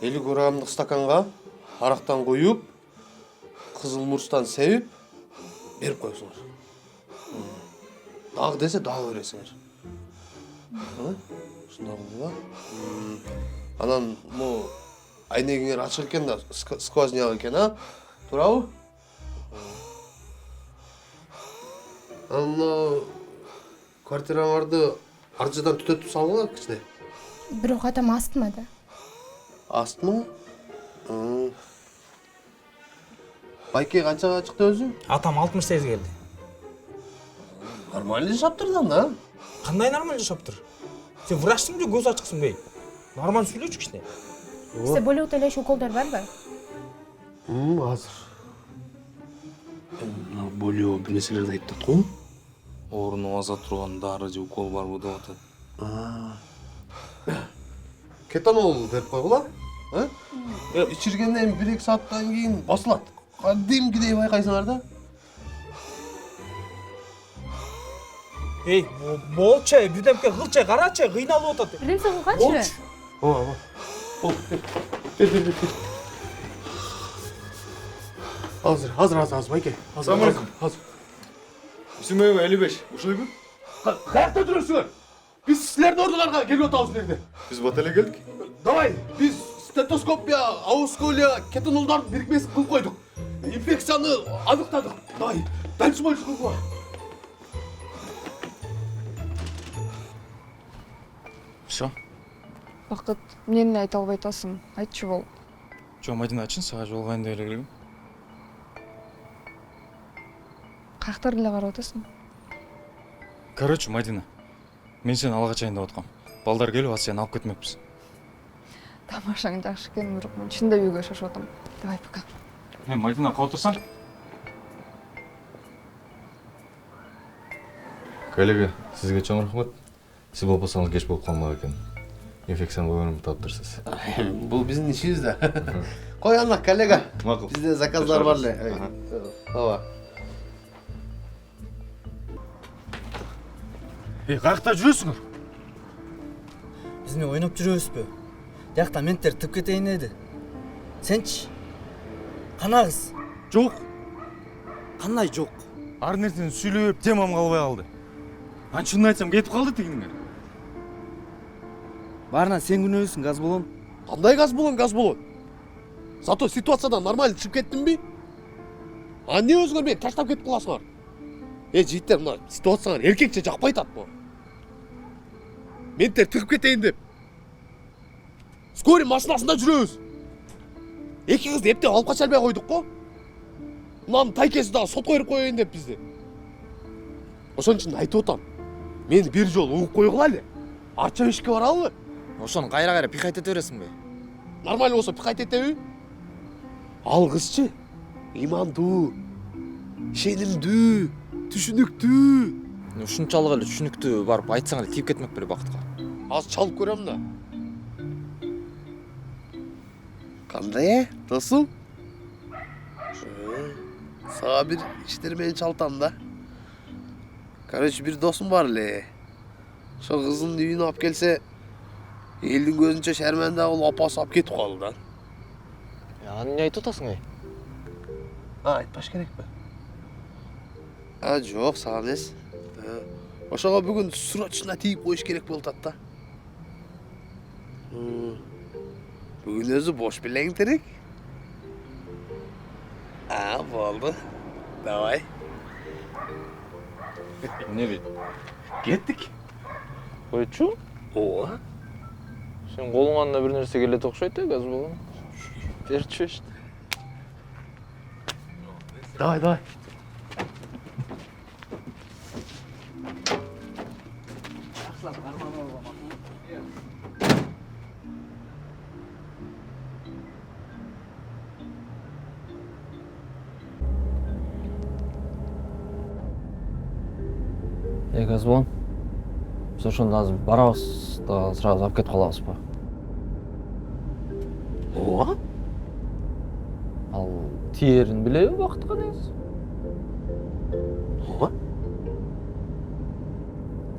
50 граммдык стаканга арактан куюп, кызыл мурстан сеуип берип коесуңар. Дагы десе дагы бересиңер. Ушундай кылдыба. Анан му айнегиңер ачык экен да, сквозняк экен, а? Туурабы? Анан квартираңарды аржадан түтөтүп салгыла кичине. Бирок атам астмада. Астмы? Байке канчага чыкты өзү? Атам 68 келди. Нормально жаптырдан да. Кандай нормально жашаптыр? Сен врачсың же көз ачыксың бей? Нормально сүйлөчү кичине. Сизде болот элеш уколдор барбы? Азыр. Болео бир нерселерди айтып го. Орну аза турган дары же укол барбы деп атат. Кетанол берип койгула. Ичиргенден 1-2 сааттан кийин басылат. Кадимкидей байкайсыңар да. Эй, болчу, бирдемке кылчы, карачы, кыйналып атат. Бирдемсе кылгачы. Ооба. Азыр, байке. Assalamu alaikum. Азыр. Исимбаева 55. Ушойбу? Каякта жүрөсүңөр? Биз силердин ордуңарга келип атабыз жерде. Биз батале келдик. Давай, биз стетоскопия, аускулия, кетанолдардын бирикмесин кылып койдук. Инфекцияны аныктадык. Давай, дальше больше кылгыла. Всё. Бакыт, эмнени айта албай атасың? Айтчы бол. Жо, Мадина ачын, сага жолгайын деп эле келдим. Каяктарды эле карап атасың? Короче, Мадина, мен сени ала качайын деп аткам. Балдар келип, сени алып кетмекпиз. Тамашаң жакшы экен, бирок мен чын да үйгө шашып атам. Давай, пока. Мадина, кала турсаң? Коллега, сизге чоң рахмат. Сиз болбосоңуз кеч болуп калмак экен. Инфекцияны көңүлүм таптырсыз. Бул биздин ишибиз да. Кой ана, коллега. Макул. Бизде заказдар бар эле. Ооба. Каякта жүрөсүңөр? Биз эмне ойноп жүрөбүзбү? Жакта менттер тып кетейин деди. Сенчи? Канагыз? Жок. Кандай жок? Ар нерсени сүйлөп темам калбай калды. Мен чынын айтсам кетип калды тигиңер. Баарынан сен күнөөсүң, газ болон. Кандай газ болон? Зато ситуациядан нормально чыгып кеттимби? А не өзгөрмей таштап кетип каласыңар? Жигиттер, мына ситуацияңар эркекче жакпай атат бу. Менттер тыгып кетейин деп. Скорый машинасында жүрөбүз. Эки кызды эптеп алып кача албай койдук го. Мынанын тайкеси дагы сотко берип коеюн деп бизди. Ошон үчүн айтып атам. Мени бир жолу угуп койгула эле. Арча ишке баралы. Ошону кайра пихать эте бересиңби? Нормально болсо пихать этеби? Ал кызчы имандуу, ишенимдүү, түшүнүктүү. Ушунчалык эле түшүнүктүү барып айтсаң эле тийип кетмек беле бакытка. Азыр чалып көрөм да. Кандай, досум? Сага бир иштер менен чалтам да. Короче, бир досум бар эле. Ошо кызын үйүнө алып келсе, элдин көзүнчө шерменде болуп апасы алып кетип калды да. Аны эмне айтып атасың, Айтпаш керекпи? Жок, сага эмес. Ошого бүгүн срочно тийип коюш керек болуп атат да. Бүгүн өзү бош белең терек. Болду. Давай. Эмне? Кеттик. Койчу? Ооба. Сен колуңан да бир нерсе келет окшойт газ болгон. Берчү иште. Давай. Газбон. Biz ошондо азыр барабыз да сразу алып кетип калабызбы? Ооба. Ал тиерин билеби убактка негизи? Ооба.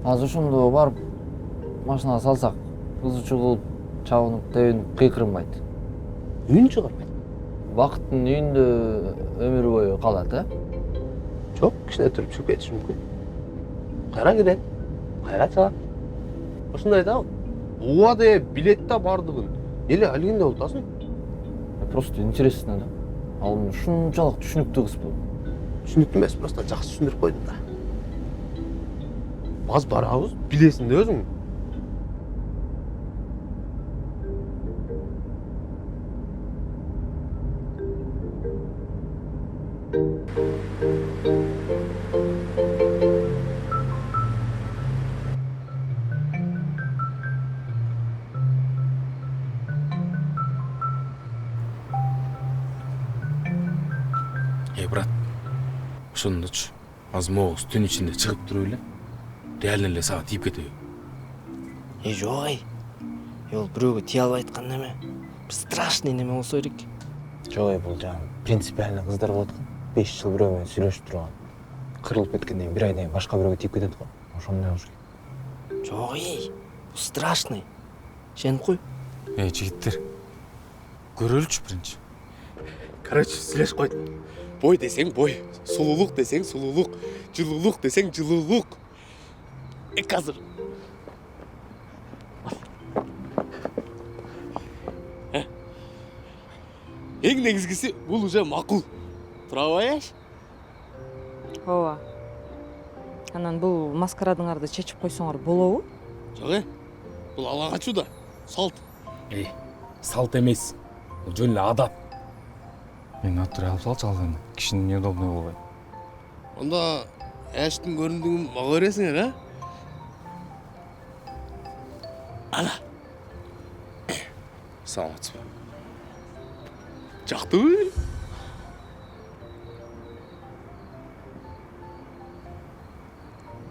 Азыр ошондо барып машинага салсак, кызычу кылып, чабынып, тебинип кыйкырынбайт. Үйүн чыгарбайт. Бакыттын үйүндө өмүр бою калат, Жок, кичине туруп чыгып кетиши мүмкүн. Кайра кирет, кайра чыгат. Ошондой да. Ооба деп билет да бардыгын. Эле алгенде болтасың? Просто интересно да. Ал ушунчалык түшүнүктүү кыз бул. Түшүнүктүү эмес, просто жакшы түшүндүрүп койдум да. Баз барабыз, билесиң да өзүң. Брат, ошондочу азыр могуз түн ичинде чыгып туруп эле реально эле сага тийип кетеби? Жок Ол бирөөгө тие албай айткан неме. Бир страшный неме болсо керек. Жок, бул жаңы принципиальный кыздар болот го. 5 жыл бирөө менен сүйлөшүп турган. Кырылып кеткенден кийин 1 айдан кийин башка бирөөгө тийип кетет го. Ошондой болуш керек. Жок, бул страшный. Сен кой. Жигиттер, көрөлүчү биринчи. Короче, сүйлөшүп койдум. Бой десең бой, сулуулук десең сулуулук, жылуулук десең жылуулук. Азыр. Эң негизгиси бул уже макул. Праваяш? Ооба. Анан бул маскарадыңарды чечип койсоңор болобу? Жок, бул ала качуу да. Салт. Салт эмес. Бул жөн эле адат. Мен отуруп алып салчы алганда. Кишинин неудобный болбойт. Онда Эштин көрүндүгүн мага бересиңер, Ана. Саламатсызбы? Жактыбы?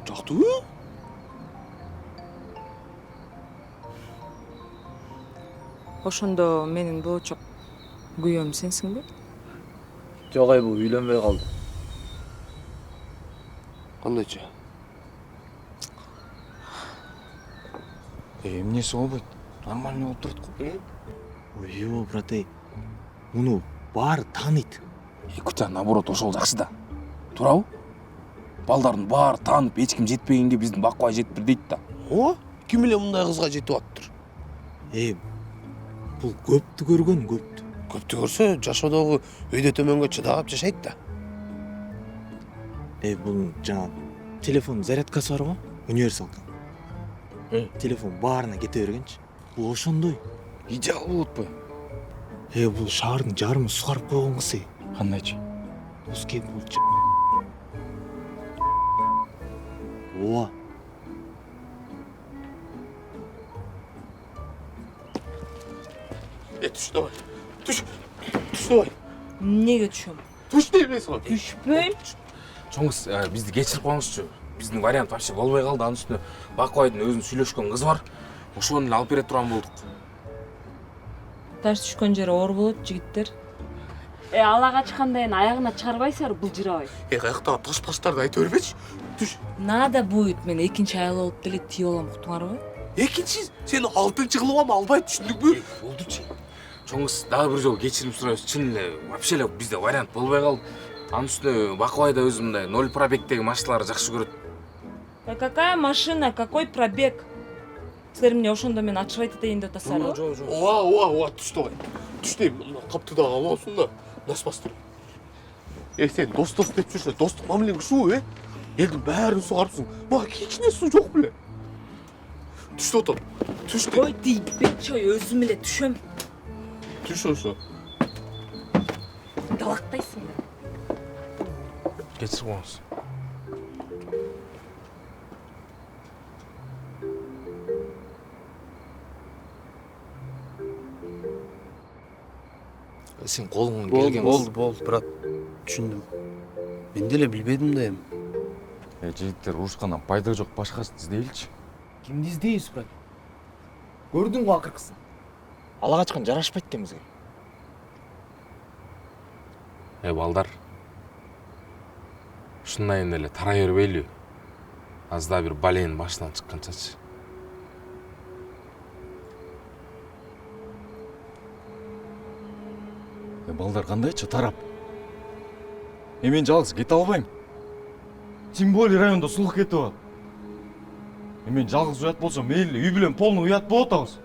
Жактыбы? Ошондо менин болочок күйөөм сенсиңби? Жок, бул үйлөнбөй калды. Кандайча? Эмнеси болбойт? Нормальный болуп турат го. Ой, брат, муну баары тааныйт. Кутя наоборот ошол жакшы да. Туурабы? Балдардын баары таанып, эч ким жетпегенге биздин бакпай жетпир дейт да. О, ким эле мындай кызга жетип аттыр? Бул көптү көргөн, көптү. Көптү көрсө, жашоодогу өйдө төмөнгө чыдап жашайт да. Бул жаңа телефон зарядкасы бар го, универсалка. Телефон баарына кете бергенчи. Бул ошондой. Идеал болот. Бул шаардын жарымы сугарып койгон кыз. Кандайчы? Узке бул. Ооба. Түш давай. Түш давай. Эмнеге түшөм? Түш дейбиз го. Түшпөйм. Чоң кыз, бизди кечирип коюңузчу. Биздин вариант вообще болбой калды. Анын үстүнө Бакбайдын өзүнүн сүйлөшкөн кызы бар. Ошону эле алып бере турган болдук. Таш түшкөн жери оор болот, жигиттер. Ала качканда аягына чыгарбайсыңар, былжырабай. Каяктагы таш-таштарды айта бербечи. түш. Надо будет мен экинчи айыл болуп деле тие болом, уктуңарбы? Экинчи сен 6-чы кылып албай түшүндүңбү? Болдучу. Чоңуз дагы бир жолу кечирим сурайбыз. Чын эле вообще эле бизде вариант болбой калды. Анын үстүнө Бакыбай да өзү мындай 0 пробегдеги машиналарды жакшы көрөт. Да какая машина, какой пробег? Силер эмне ошондо мен ачыбайт этейин деп атасыздар? Ооба, түш давай. Түш дейм, капты дагы алып алсын да. Насбастыр. Сен дос деп жүрсө, достук мамилең ушул, Элдин бәрін сугарыпсың. Мага кичине суу жок беле. Түш отыр. Түш дейм. Ой, дейбетчой, өзүм эле түшөм. Түш ошо. Далактайсың. Кечирип коңуз. Сен колуңан келген. Болду, брат. Түшүндүм. Мен деле билбедим да эми. Жигиттер урушкандан пайда жок, башкасын издейличи. Кимди издейбиз, брат? Көрдүң го акыркысын. Ала качкан жарашпайт да бизге. Балдар. Ушундайын эле тарай бербейлиби? Азда бир баленин башынан чыкканчачы. Балдар кандайчы тарап? Мен жалгыз кете албайм. Тем более районда сулук кетип атат. Мен жалгыз уят болсом, мейли үй билен полный уят болот атабыз.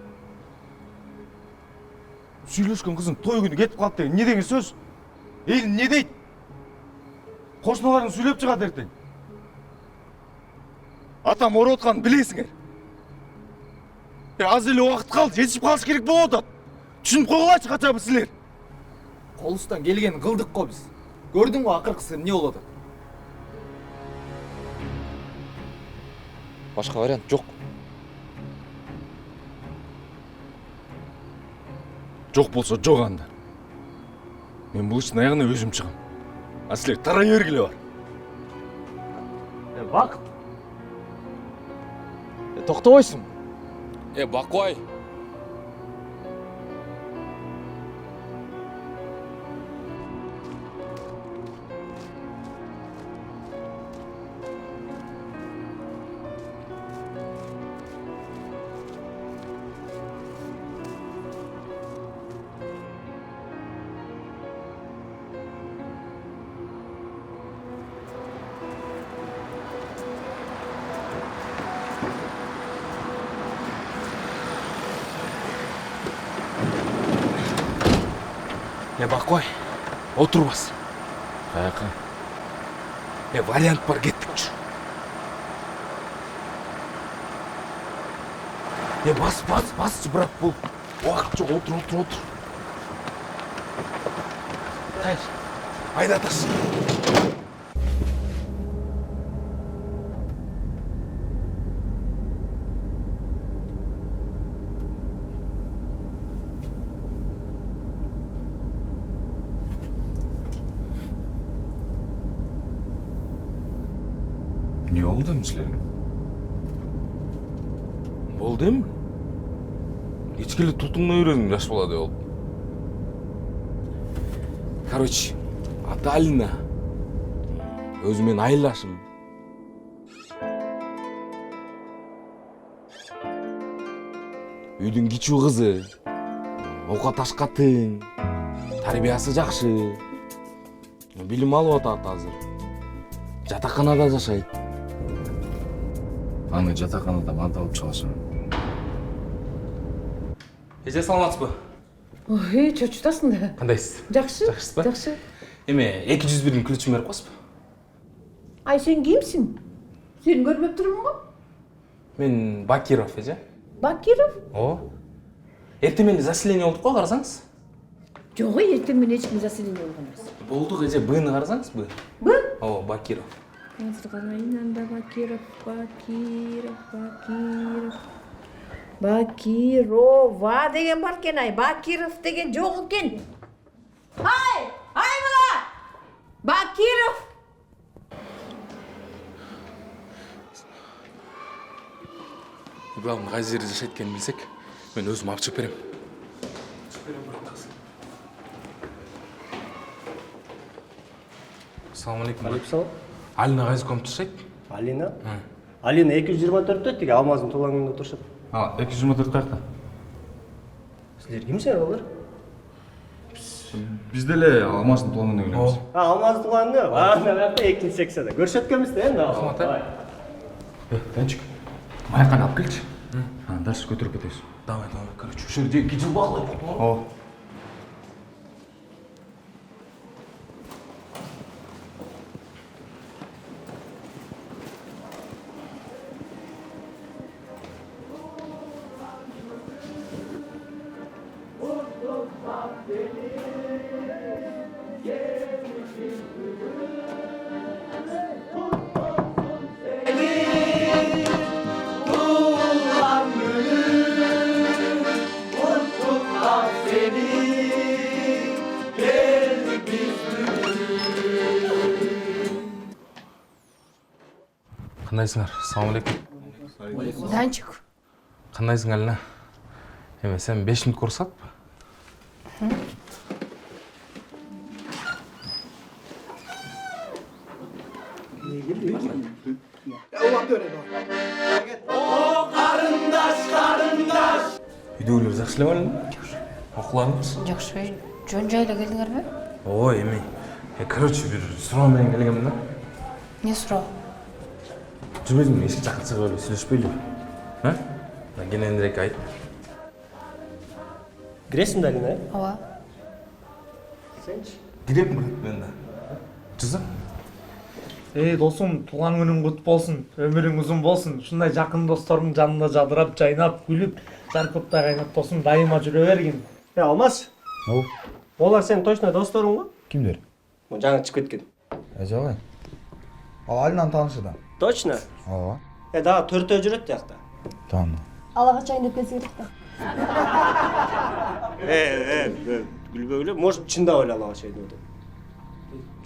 Сүйлөшкөн кызың той күнү кетип калат деген не деген сөз? Эл не дейт? Кошуналарың сүйлөп чыгат эртең. Атам ооруп атканын билесиңер. Аз эле убакыт калды, жетишип калыш керек болуп атат. Түшүнүп койгулачы качабы силер. Колустан келгенин кылдык го биз. Көрдүң го акыркысы эмне болуп атат? Башка вариант жок. Жок болсо жок анда. Мен бул иштин аягына өзүм чыгам. А силер тарай бергиле бар. Бакыт. Токтобойсуң. Бакыбай. Бакыбай, отурбас. Каяка? Вариант бар, кеттикчи. Басчы, брат, бул. Убакыт жок, отур. Тайыр, айдатасың. Не болду силерге? Болду эми? Ичкиле тутуңдай бересиң, жаш бала деп болуп. Короче, аты Алина. Өзү менин айылдашым. Үйдүн кичүү кызы. Окуп аташка тең. Тарбиясы жакшы. Билим алып атат азыр. Жатаканада жашайт. Аны жатаканада манта алып чыгасың. Эже саламатсызбы? Ой, чочутасың да. Кандайсыз? Жакшы. Жакшысызбы? Жакшы. Эме 201-дин ключун берип коесузбу? Ай, сен кимсиң? Сени көрмөп турмун го? Мен Бакиров, эже. Бакиров? Ооба. Эртең менен заселение болдук го, карасаңыз. Жок, эртең менен эч ким заселение болгон эмес. Болдук, эже, Бны карасаңыз, Б. Б? Ооба, Бакиров. Азыр карайын анда Бакирова деген бар экен, ай. Бакиров деген жок экен. Ай бала! Бакиров! Главное, кайсы жерде жашайт экенин билсек, мен өзүм алып чыгып берем. Assalomu alaykum. Алейкум салам. Алина кайсы комнатада жашайт? Алина? Алина 224-тө тиги Алмаздын туулган күнүндө отурушат. 224 каякта? Силер кимсиңер алар? Биз деле Алмаздын туулган күнүнө келебиз. Алмаздын туулган күнү? Анда бакта 2-сексияда. Көрсөткөнбүз да энди. Рахмат, Танчик, маяканы алып келчи. Дальше көтөрүп кетебиз. Давай, короче, ушул жерде 2 жыл баглай болду. Кандайсыңар? Assalamu алейкум. Данчик. Кандайсың Алина? Эме сен 5 минут көрсатпы? Үйдөгүлөр жакшы эле балым? Окуларыңыз? Жакшы, жөн жайлы келдиңерби? Ой, эми. Короче, бир суроо менен келгем да. Не суроо? Жүрбөйсүңбү? Эшикке жакын чыгып эле сүйлөшпөйлүбү? А? Кененирээк айт. Киресиң да Алина? Ооба. Сенчи? Кирем мен да. Жүзүм. Досум, туған күнүң кут болсун, өмүрүң узун болсун. Ушундай жакын досторуң жанында жадырап, жайнап, күлүп, жаркыптай кайнап досуң дайыма жүрө бергин. Алмаз. Олар сенин точно досторуңбу? Кимдер? Жаңы чыгып кеткен. Жок. Ал Алинаны таанышы да. Точно? Ооба. Дагы төртөө жүрөт тиякта. Тааныш. Алага чайын деп келсе керек да. Күлбөгүлө, может чындап эле алага чай деп атат.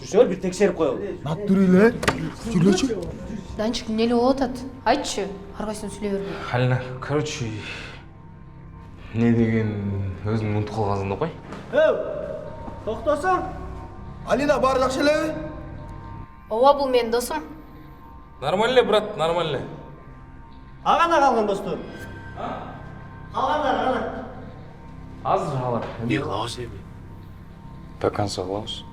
Жүрсөңөр бир текшерип коелу. Натуриле. Сүйлөчү. Данчик эмне болуп атат? Айтчы, ар кайсысын сүйлөй бербей. Алина, короче, не деген өзүң унутуп калгансың да кой. Токтосоң. Алина, баары жакшы элеби? Ооба, бул менин досум. Нормально, брат, нормально. Агана калган достор. Калгандар кана? Азыр алар. Не кылабыз эми? До конца кылабыз.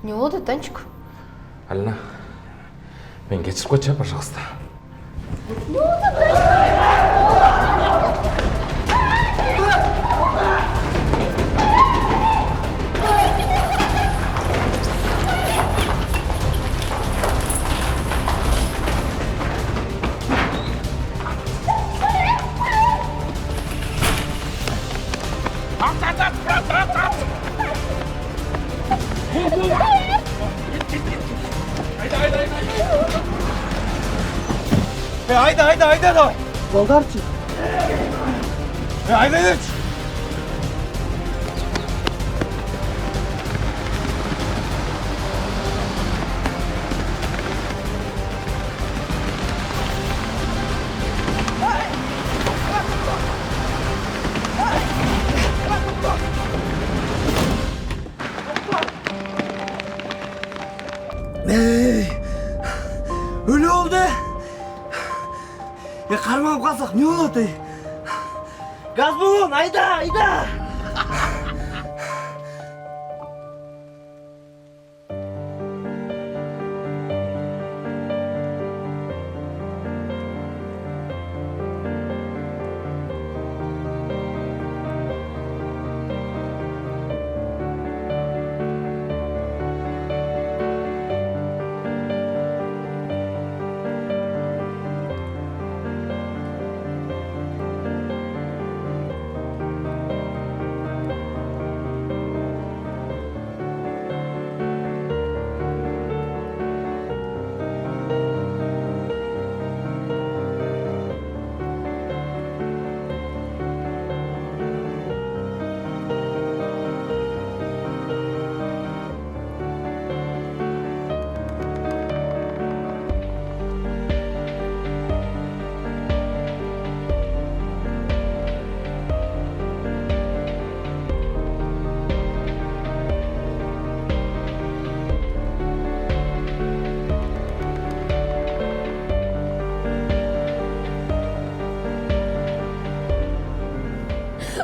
Не болду, Данчик? Алина, мен кечирип койчу, пожалуйста. Haydi da. Baldarçı. Haydi. Ölü oldu. Ya karmam kalsak ne olur de? Gaz bulun, hayda.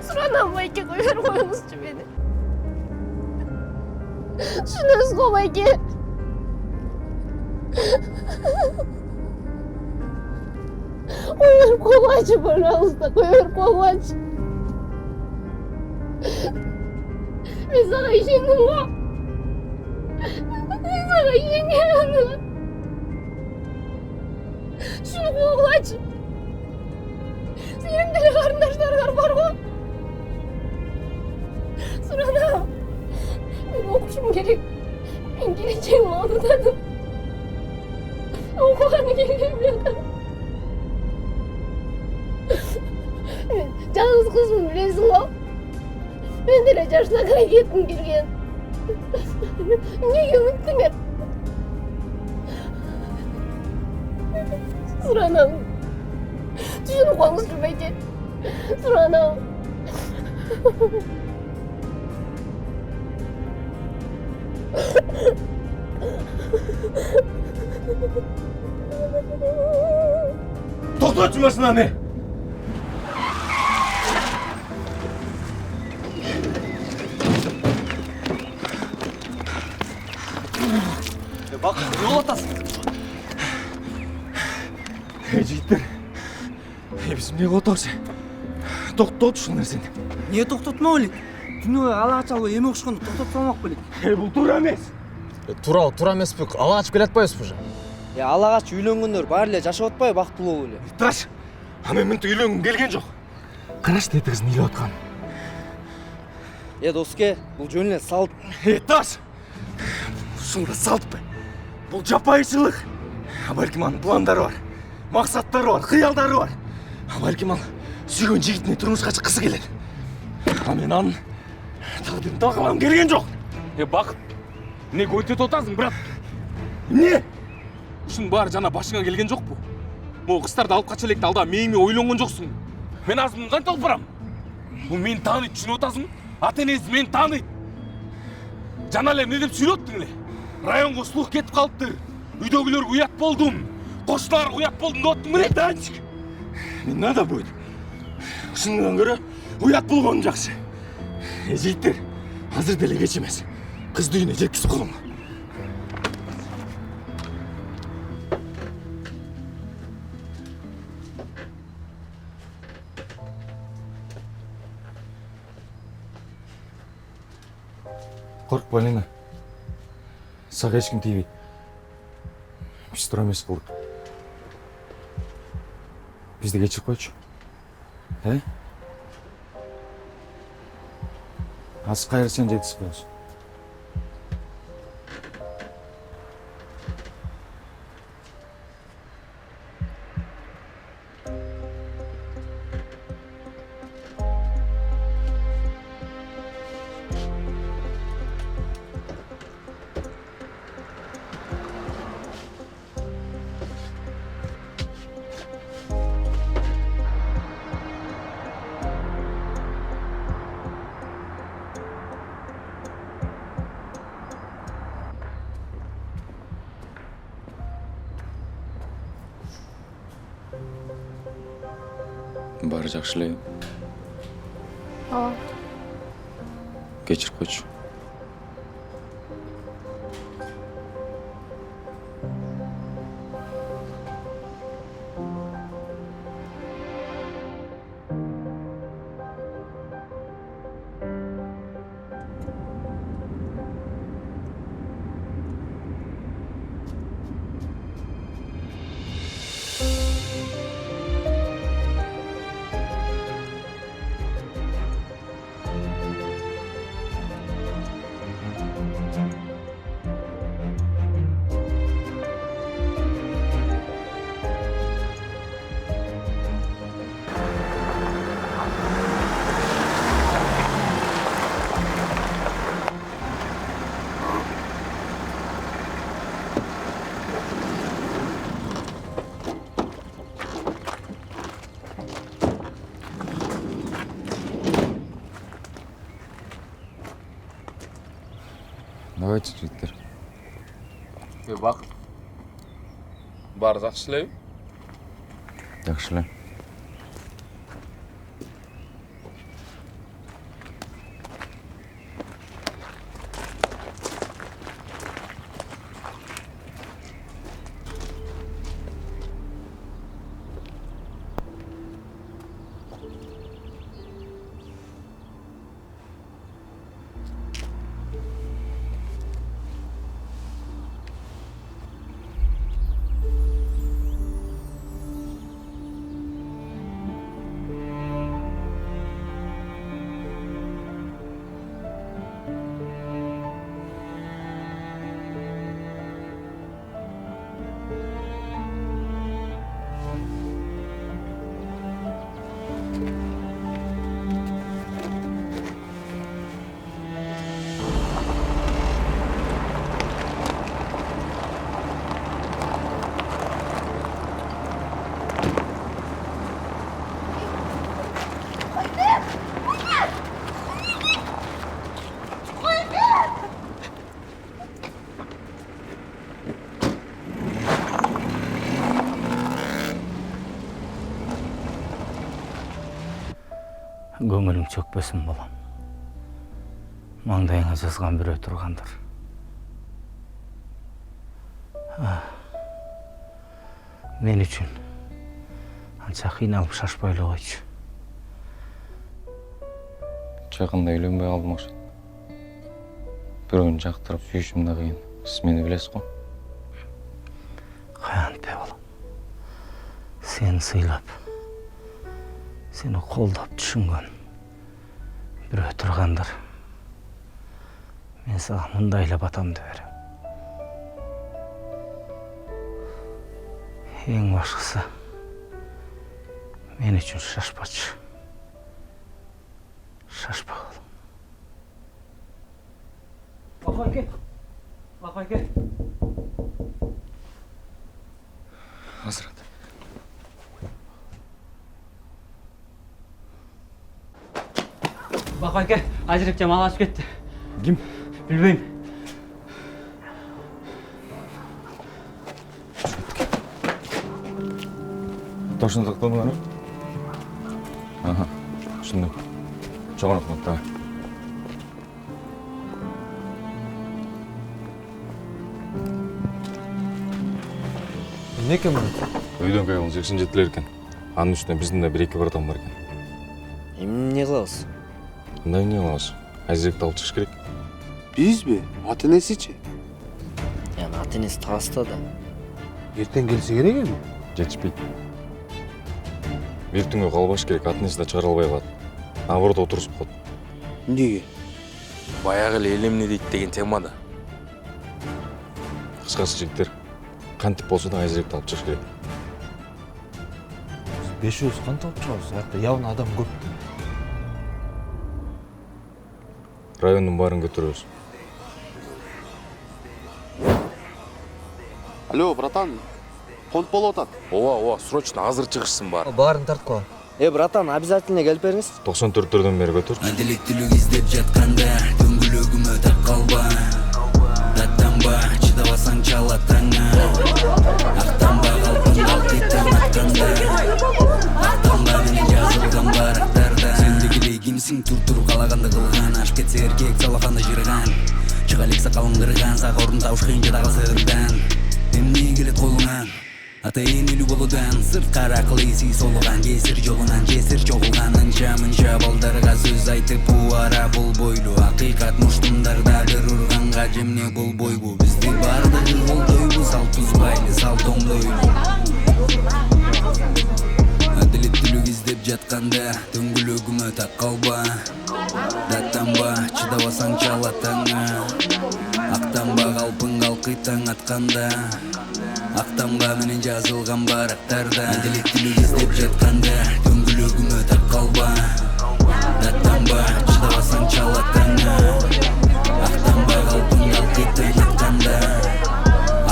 Суранам байке, қой беріп қойыңызшы мені. Түсінесіз ғой байке. Қой беріп қойғаншы, пожалуйста, қой беріп қойғаншы. Мен саған жеңдім ғой. Мен саған жеңгенмін. Шunu қойғаншы. Senin de kardeşler var mı? Sırada ben okuşum gerek. Ben geleceğim oldu dedim. Okularını gelemiyordu. Canınız kızım bilirsin o. Ben de yaşına kaygettim girgen. Niye ümittin hep? Sırada Düşünüp koymuştum belki. Suranam. Тоқтатшы машинаны! Бақ, не болатасың? Жігіттер, біз не қылып отырсыз? Тоқтат ушул нерсени. Не тоқтатма белек? Түнү ала ачалып эме окушканды токтотуп салмак белек. Бул туура эмес. Туура эмеспи? Ала ачып келе атпайбызбы уже? Ала кач үйлөнгөндөр баары эле жашап атпайбы бактылуу эле. Таш, мен мынтип үйлөнгүм келген жок. Караш деди кыз нейлеп аткан. Доске, бул жөн эле салт. Таш! Ушунда салтпы. Бул жапайычылык. Балким анын пландары бар. Максаттары бар, кыялдары бар. Балким ал сүйгөн жигитине турмушка чыккысы келет. Мен анын тагдырын талкалагым келген жок. Бакыт, эмне көйтөтүп атасың, брат? Эмне? Ушунун баары жана башыңа келген жокпу? Могу кыздарды алып кача электе алда мээми ойлонгон жоксуң. Мен азыр мындан алып барам. Бул мени тааныйт, түшүнүп атасың? Ата энеси мени тааныйт. Жана эле эмне деп сүйлөттүң эле? Районго слух кетип калыптыр. Үйдөгүлөр уят болдум. Кошулар уят болдум деп аттың беле? Данчик. Мен надо будет. Ушундан көрө уят болгонум жакшы. Жигиттер, азыр деле кеч эмес. Кызды үйүнө жеткизип коелуң. Коркпа, Лена. Сага эч ким тийбейт. Биз туура эмес кылдык. Бизди кечирип койчу. Азыр кайра сен жеткизип коебуз. Баары жакшы эле. Кечирип койчу. Давайте, жигиттер. Бакыт. Баары жакшы элеби? Жакшы эле. көңілің чөкпесін балам. Маңдайыңа жазған біреу тұрғандар. Мен үшін анша қиналып шашпайлы қойшы. Жақында үйленбей қалдым ақша. Біреуін жақтырып сүйішім да қиын. Сіз мені білесіз ғой. Қаянпе балам. Сені сыйлап, сені қолдап түсінген біреу тұрғандар. Мен саған мұндайлы батамды берем. Ең башқысы, мен үшін шашпашы. Шашпа қалым. Бақайке. Азырат. Бақайке, Айзерек жамал ашып кетті. Кім? Білбейм. Точно тақтың ғана? Аха, шындым. Жоғын ұқматта. Не кем бар? Үйден қайғылын 87-лер екен. Анын үстіне біздің де бір-екі бір адам бар екен. Не қыласыз? Қандай не қыласыз? Айзеректі алып шығыш керек. Біз бе? Ата-енесі ше? Яғни ата-енесі таста да. Ертең келсе керек ем? Жетішпейді. Ертеңге қалбаш керек, ата-енесі де шығара албай қалады. Наоборот отырысып қалды. Неге? Баяғы елемне дейді деген темада. Қысқасы жігіттер, қантип болса да Айзеректі алып шығыш керек. Біз 500 қант алып шығамыз, әтті явно адам көп. Районның барын көтереміз. Алло, братан, қонып болып отады. Ова, срочно азыр шығышсын бар. Барын тартқо. Братан, обязательно келіп беріңіз. 94-төрден бері көтер. Әділеттілік іздеп жатқанда дөңгелегім өтіп қалба. Даттанба, шыдабасаң чала таңа. Ақтанба, қалпын қалқиттан атқанда. Ақтанба, менен жазылған барақтарда. Сендегілей кимсің, тұр қалағанды қылған. Аш кетсе еркек, салақанды жырған. Шығалек сақалын қырған, сақ орын тауш қиын жадағал сырдан. Емне келет қолыңан, атайын үлі болудан. Сырт қара қылейсі солыған, кесір жолынан, кесір жоғылғанынша. Мұнша балдарға сөз айтып буара бұл бойлу. Ақиқат мұштымдарда бір ұрғанға жемне бұл бойбу. Бізде бардығы ол дойбу, салт бұзбайлы, салт оңдойлу. Әділеттілік іздеп жатқанда дөңгелегім өтіп қалба. Даттанба, шыдабасаң чала таңа. Ақтанба, қалпың қалқиттан атқанда. Ақтанба, менен жазылған барақтарда. Әділеттілік іздеп жатқанда дөңгелегім өтіп қалба. Даттанба, шыдабасаң чала таңа. Ақтанба, қалпың қалқиттан атқанда.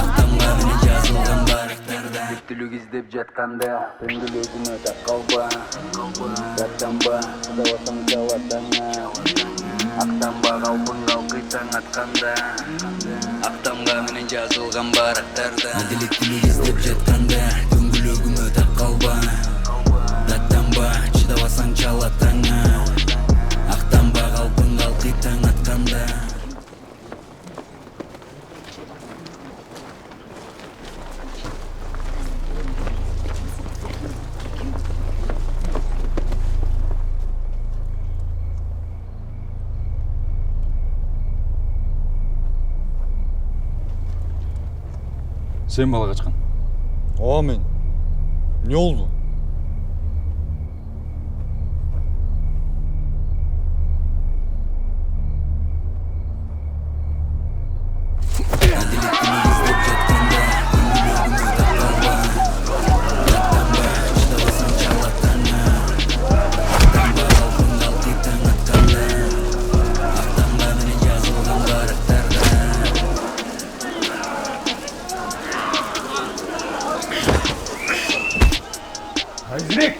Ақтанба, менен жазылған барақтарда. Әділеттілік іздеп жатқанда дөңгелегім өтіп қалба. Даттанба, шыдабасаң чала таңа. Ақтанба, қалпың қалқиттан атқанда. Ақтанба, менен жазылған барақтарда. Әділеттілік іздеп жатқанда дөңгелегім өтіп қалба. Даттанба, шыдабасаң чала таңа. Ақтанба, қалпың қалқиттан атқанда. Sen bala kaçkan. Amin. Ne oldu? Айзерек!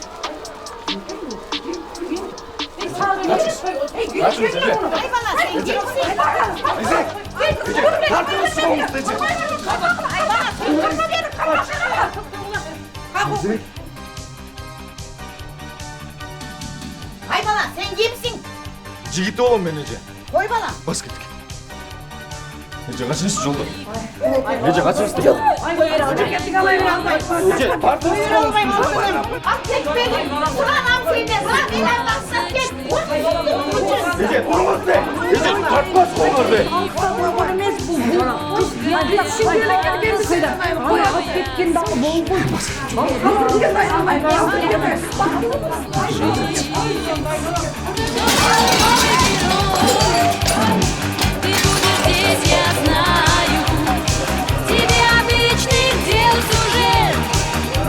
Ай бала, сен кимсиң? Жигит болом мен эже. Қой бала. Бас кеттік. Эже качыңыз жолда. Эже качыңыз. Жоқ. Кеттік алай бер алмай. Эже тартыңыз. Ап кетпеді. Сұранам сені. Сұрақ мен артасып кет. Эже тұрыңыз бе. Эже тартпас болыңыз бе. Бар емес бұл. Шүңгелі келген сөйле. Аяғып кеткен дағы бол ғой. Здесь я знаю, тебе обычных дел сюжет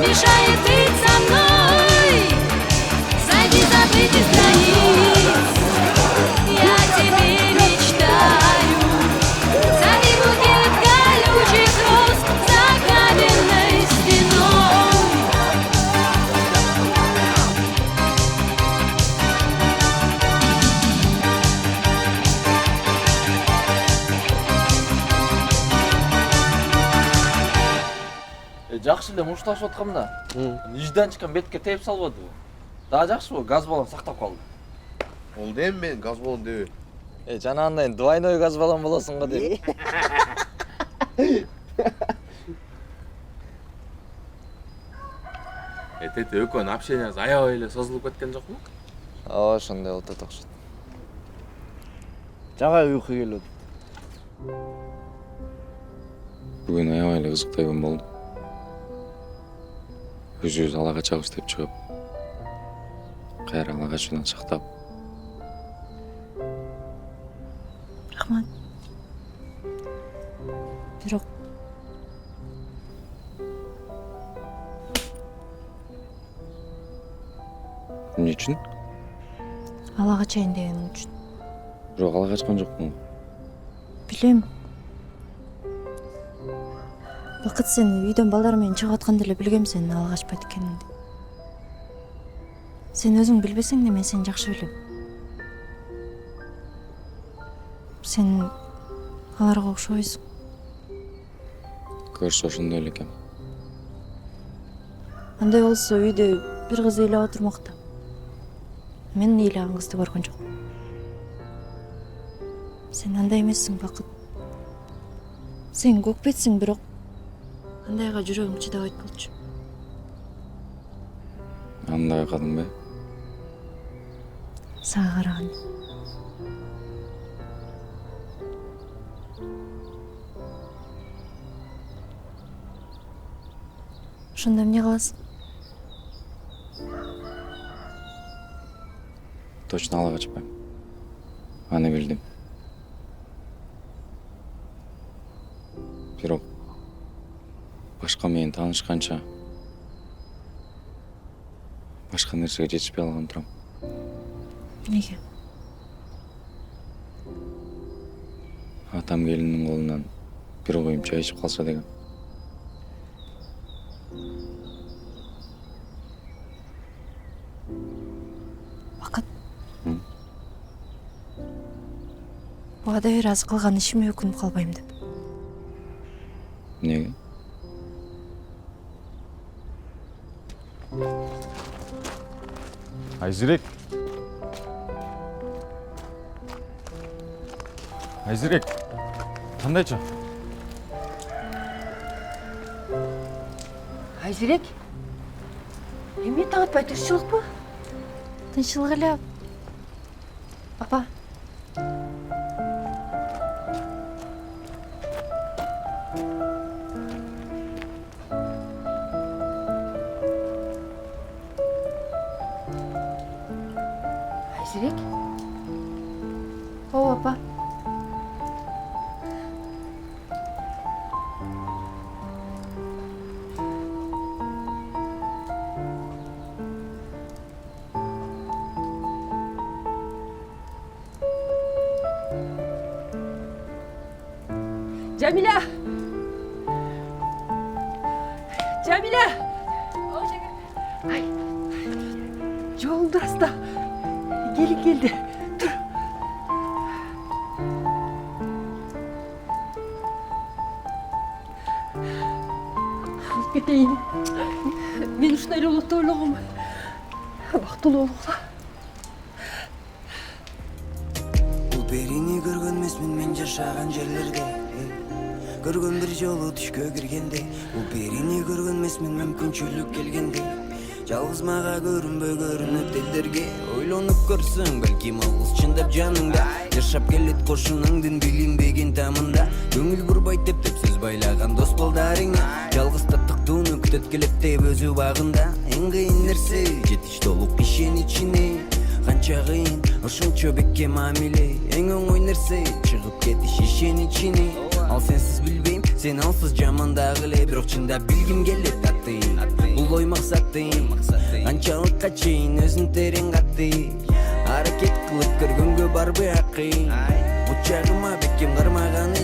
мешает быть со мной. Сойди забыть из границ, я тебе мечтаю. Сади букет колючих роз за каменной стеной. Жақсы эле мушташып аткам да. Иждан чыккан бетке тээп салбадыбы. Дагы жакшыбы, газ баллон сактап калды. Ол дем мен газ баллон дебе. Жанагындай двойной газ баллон болосуң го деп. Тете экөөнүн общениясы аябай эле созулуп кеткен жокпу? Ооба, ошондой болуп атат окшойт. Жагай уйку келип атат. Бүгүн аябай эле кызыктуу күн болду. Өзүбүз ала качабыз деп чыгып, кайра ала качуудан сактап. Рахмат. Бирок Эмне үчүн? ала качайын дегеним үчүн. Бирок ала качкан жокмун. Билем. Бакыт сен үйдөн балдар менен чыгып атканда эле билгем сенин ала качпайт экениңди. Сен өзүң билбесең да мен сени жакшы билем. Сен аларга окшобойсуң. Көрсө ошондой эле экен. Андай болсо үйдө бир кыз ыйлап отурмакта. Мен ыйлаган кызды көргөн жокмун. Сен андай эмессиң, Бакыт. Сен көкпетсиң, бирок андайга жүрөгүм чыдабайт болчу. Андай кадым бе? Сага караган. Ошондо эмне кыласың? Точно ала качпайм. Аны билдим. Бирок башка менен таанышканча башка нерсеге жетишпей калган турам. Неге? Атам келиндин колунан бир коюм чай ичип калса деген. Бакыт. Бада бир аз кылган ишиме өкүнүп калбайм деп. Неге? Айзирек. Айзирек. Кандайчы? Айзирек. Эмне таң атпай тынччылыкпы? Тынччылык эле. Апа. Айзирек. О, апа. Jamila. Jamila. Ay. Yolda hasta. Geldi. Dur. Alıp keteyim. Men ушундай эле болот деп ойлогом. Бактылуу болгула. жашаган жерлерде көргөн бир жолу түшкө киргенде бул берини көргөн эмесмин мүмкүнчүлүк келгенде жалгыз мага көрүнбөй көрүнөт элдерге ойлонуп көрсөң балким ал кыз чындап жаныңда жашап келет кошунаңдын билинбеген тамында көңүл бурбайт деп сөз байлаган дос балдарыңа жалгыз татыктууну күтөт келептеп өзү багында эң кыйын нерсе жетиш толук ишеничине канча кыйын ошончо бекке мамиле эң оңой нерсе чыгып кетиш ишеничине ал сенсиз билбейм сен алсыз жамандагы эле бирок чындап билгим келет аттыйын бул ой максатыйын канчалыкка чейин өзүң терең катты аракет кылып көргөнгө барбы акый бучагыма бекем кармаган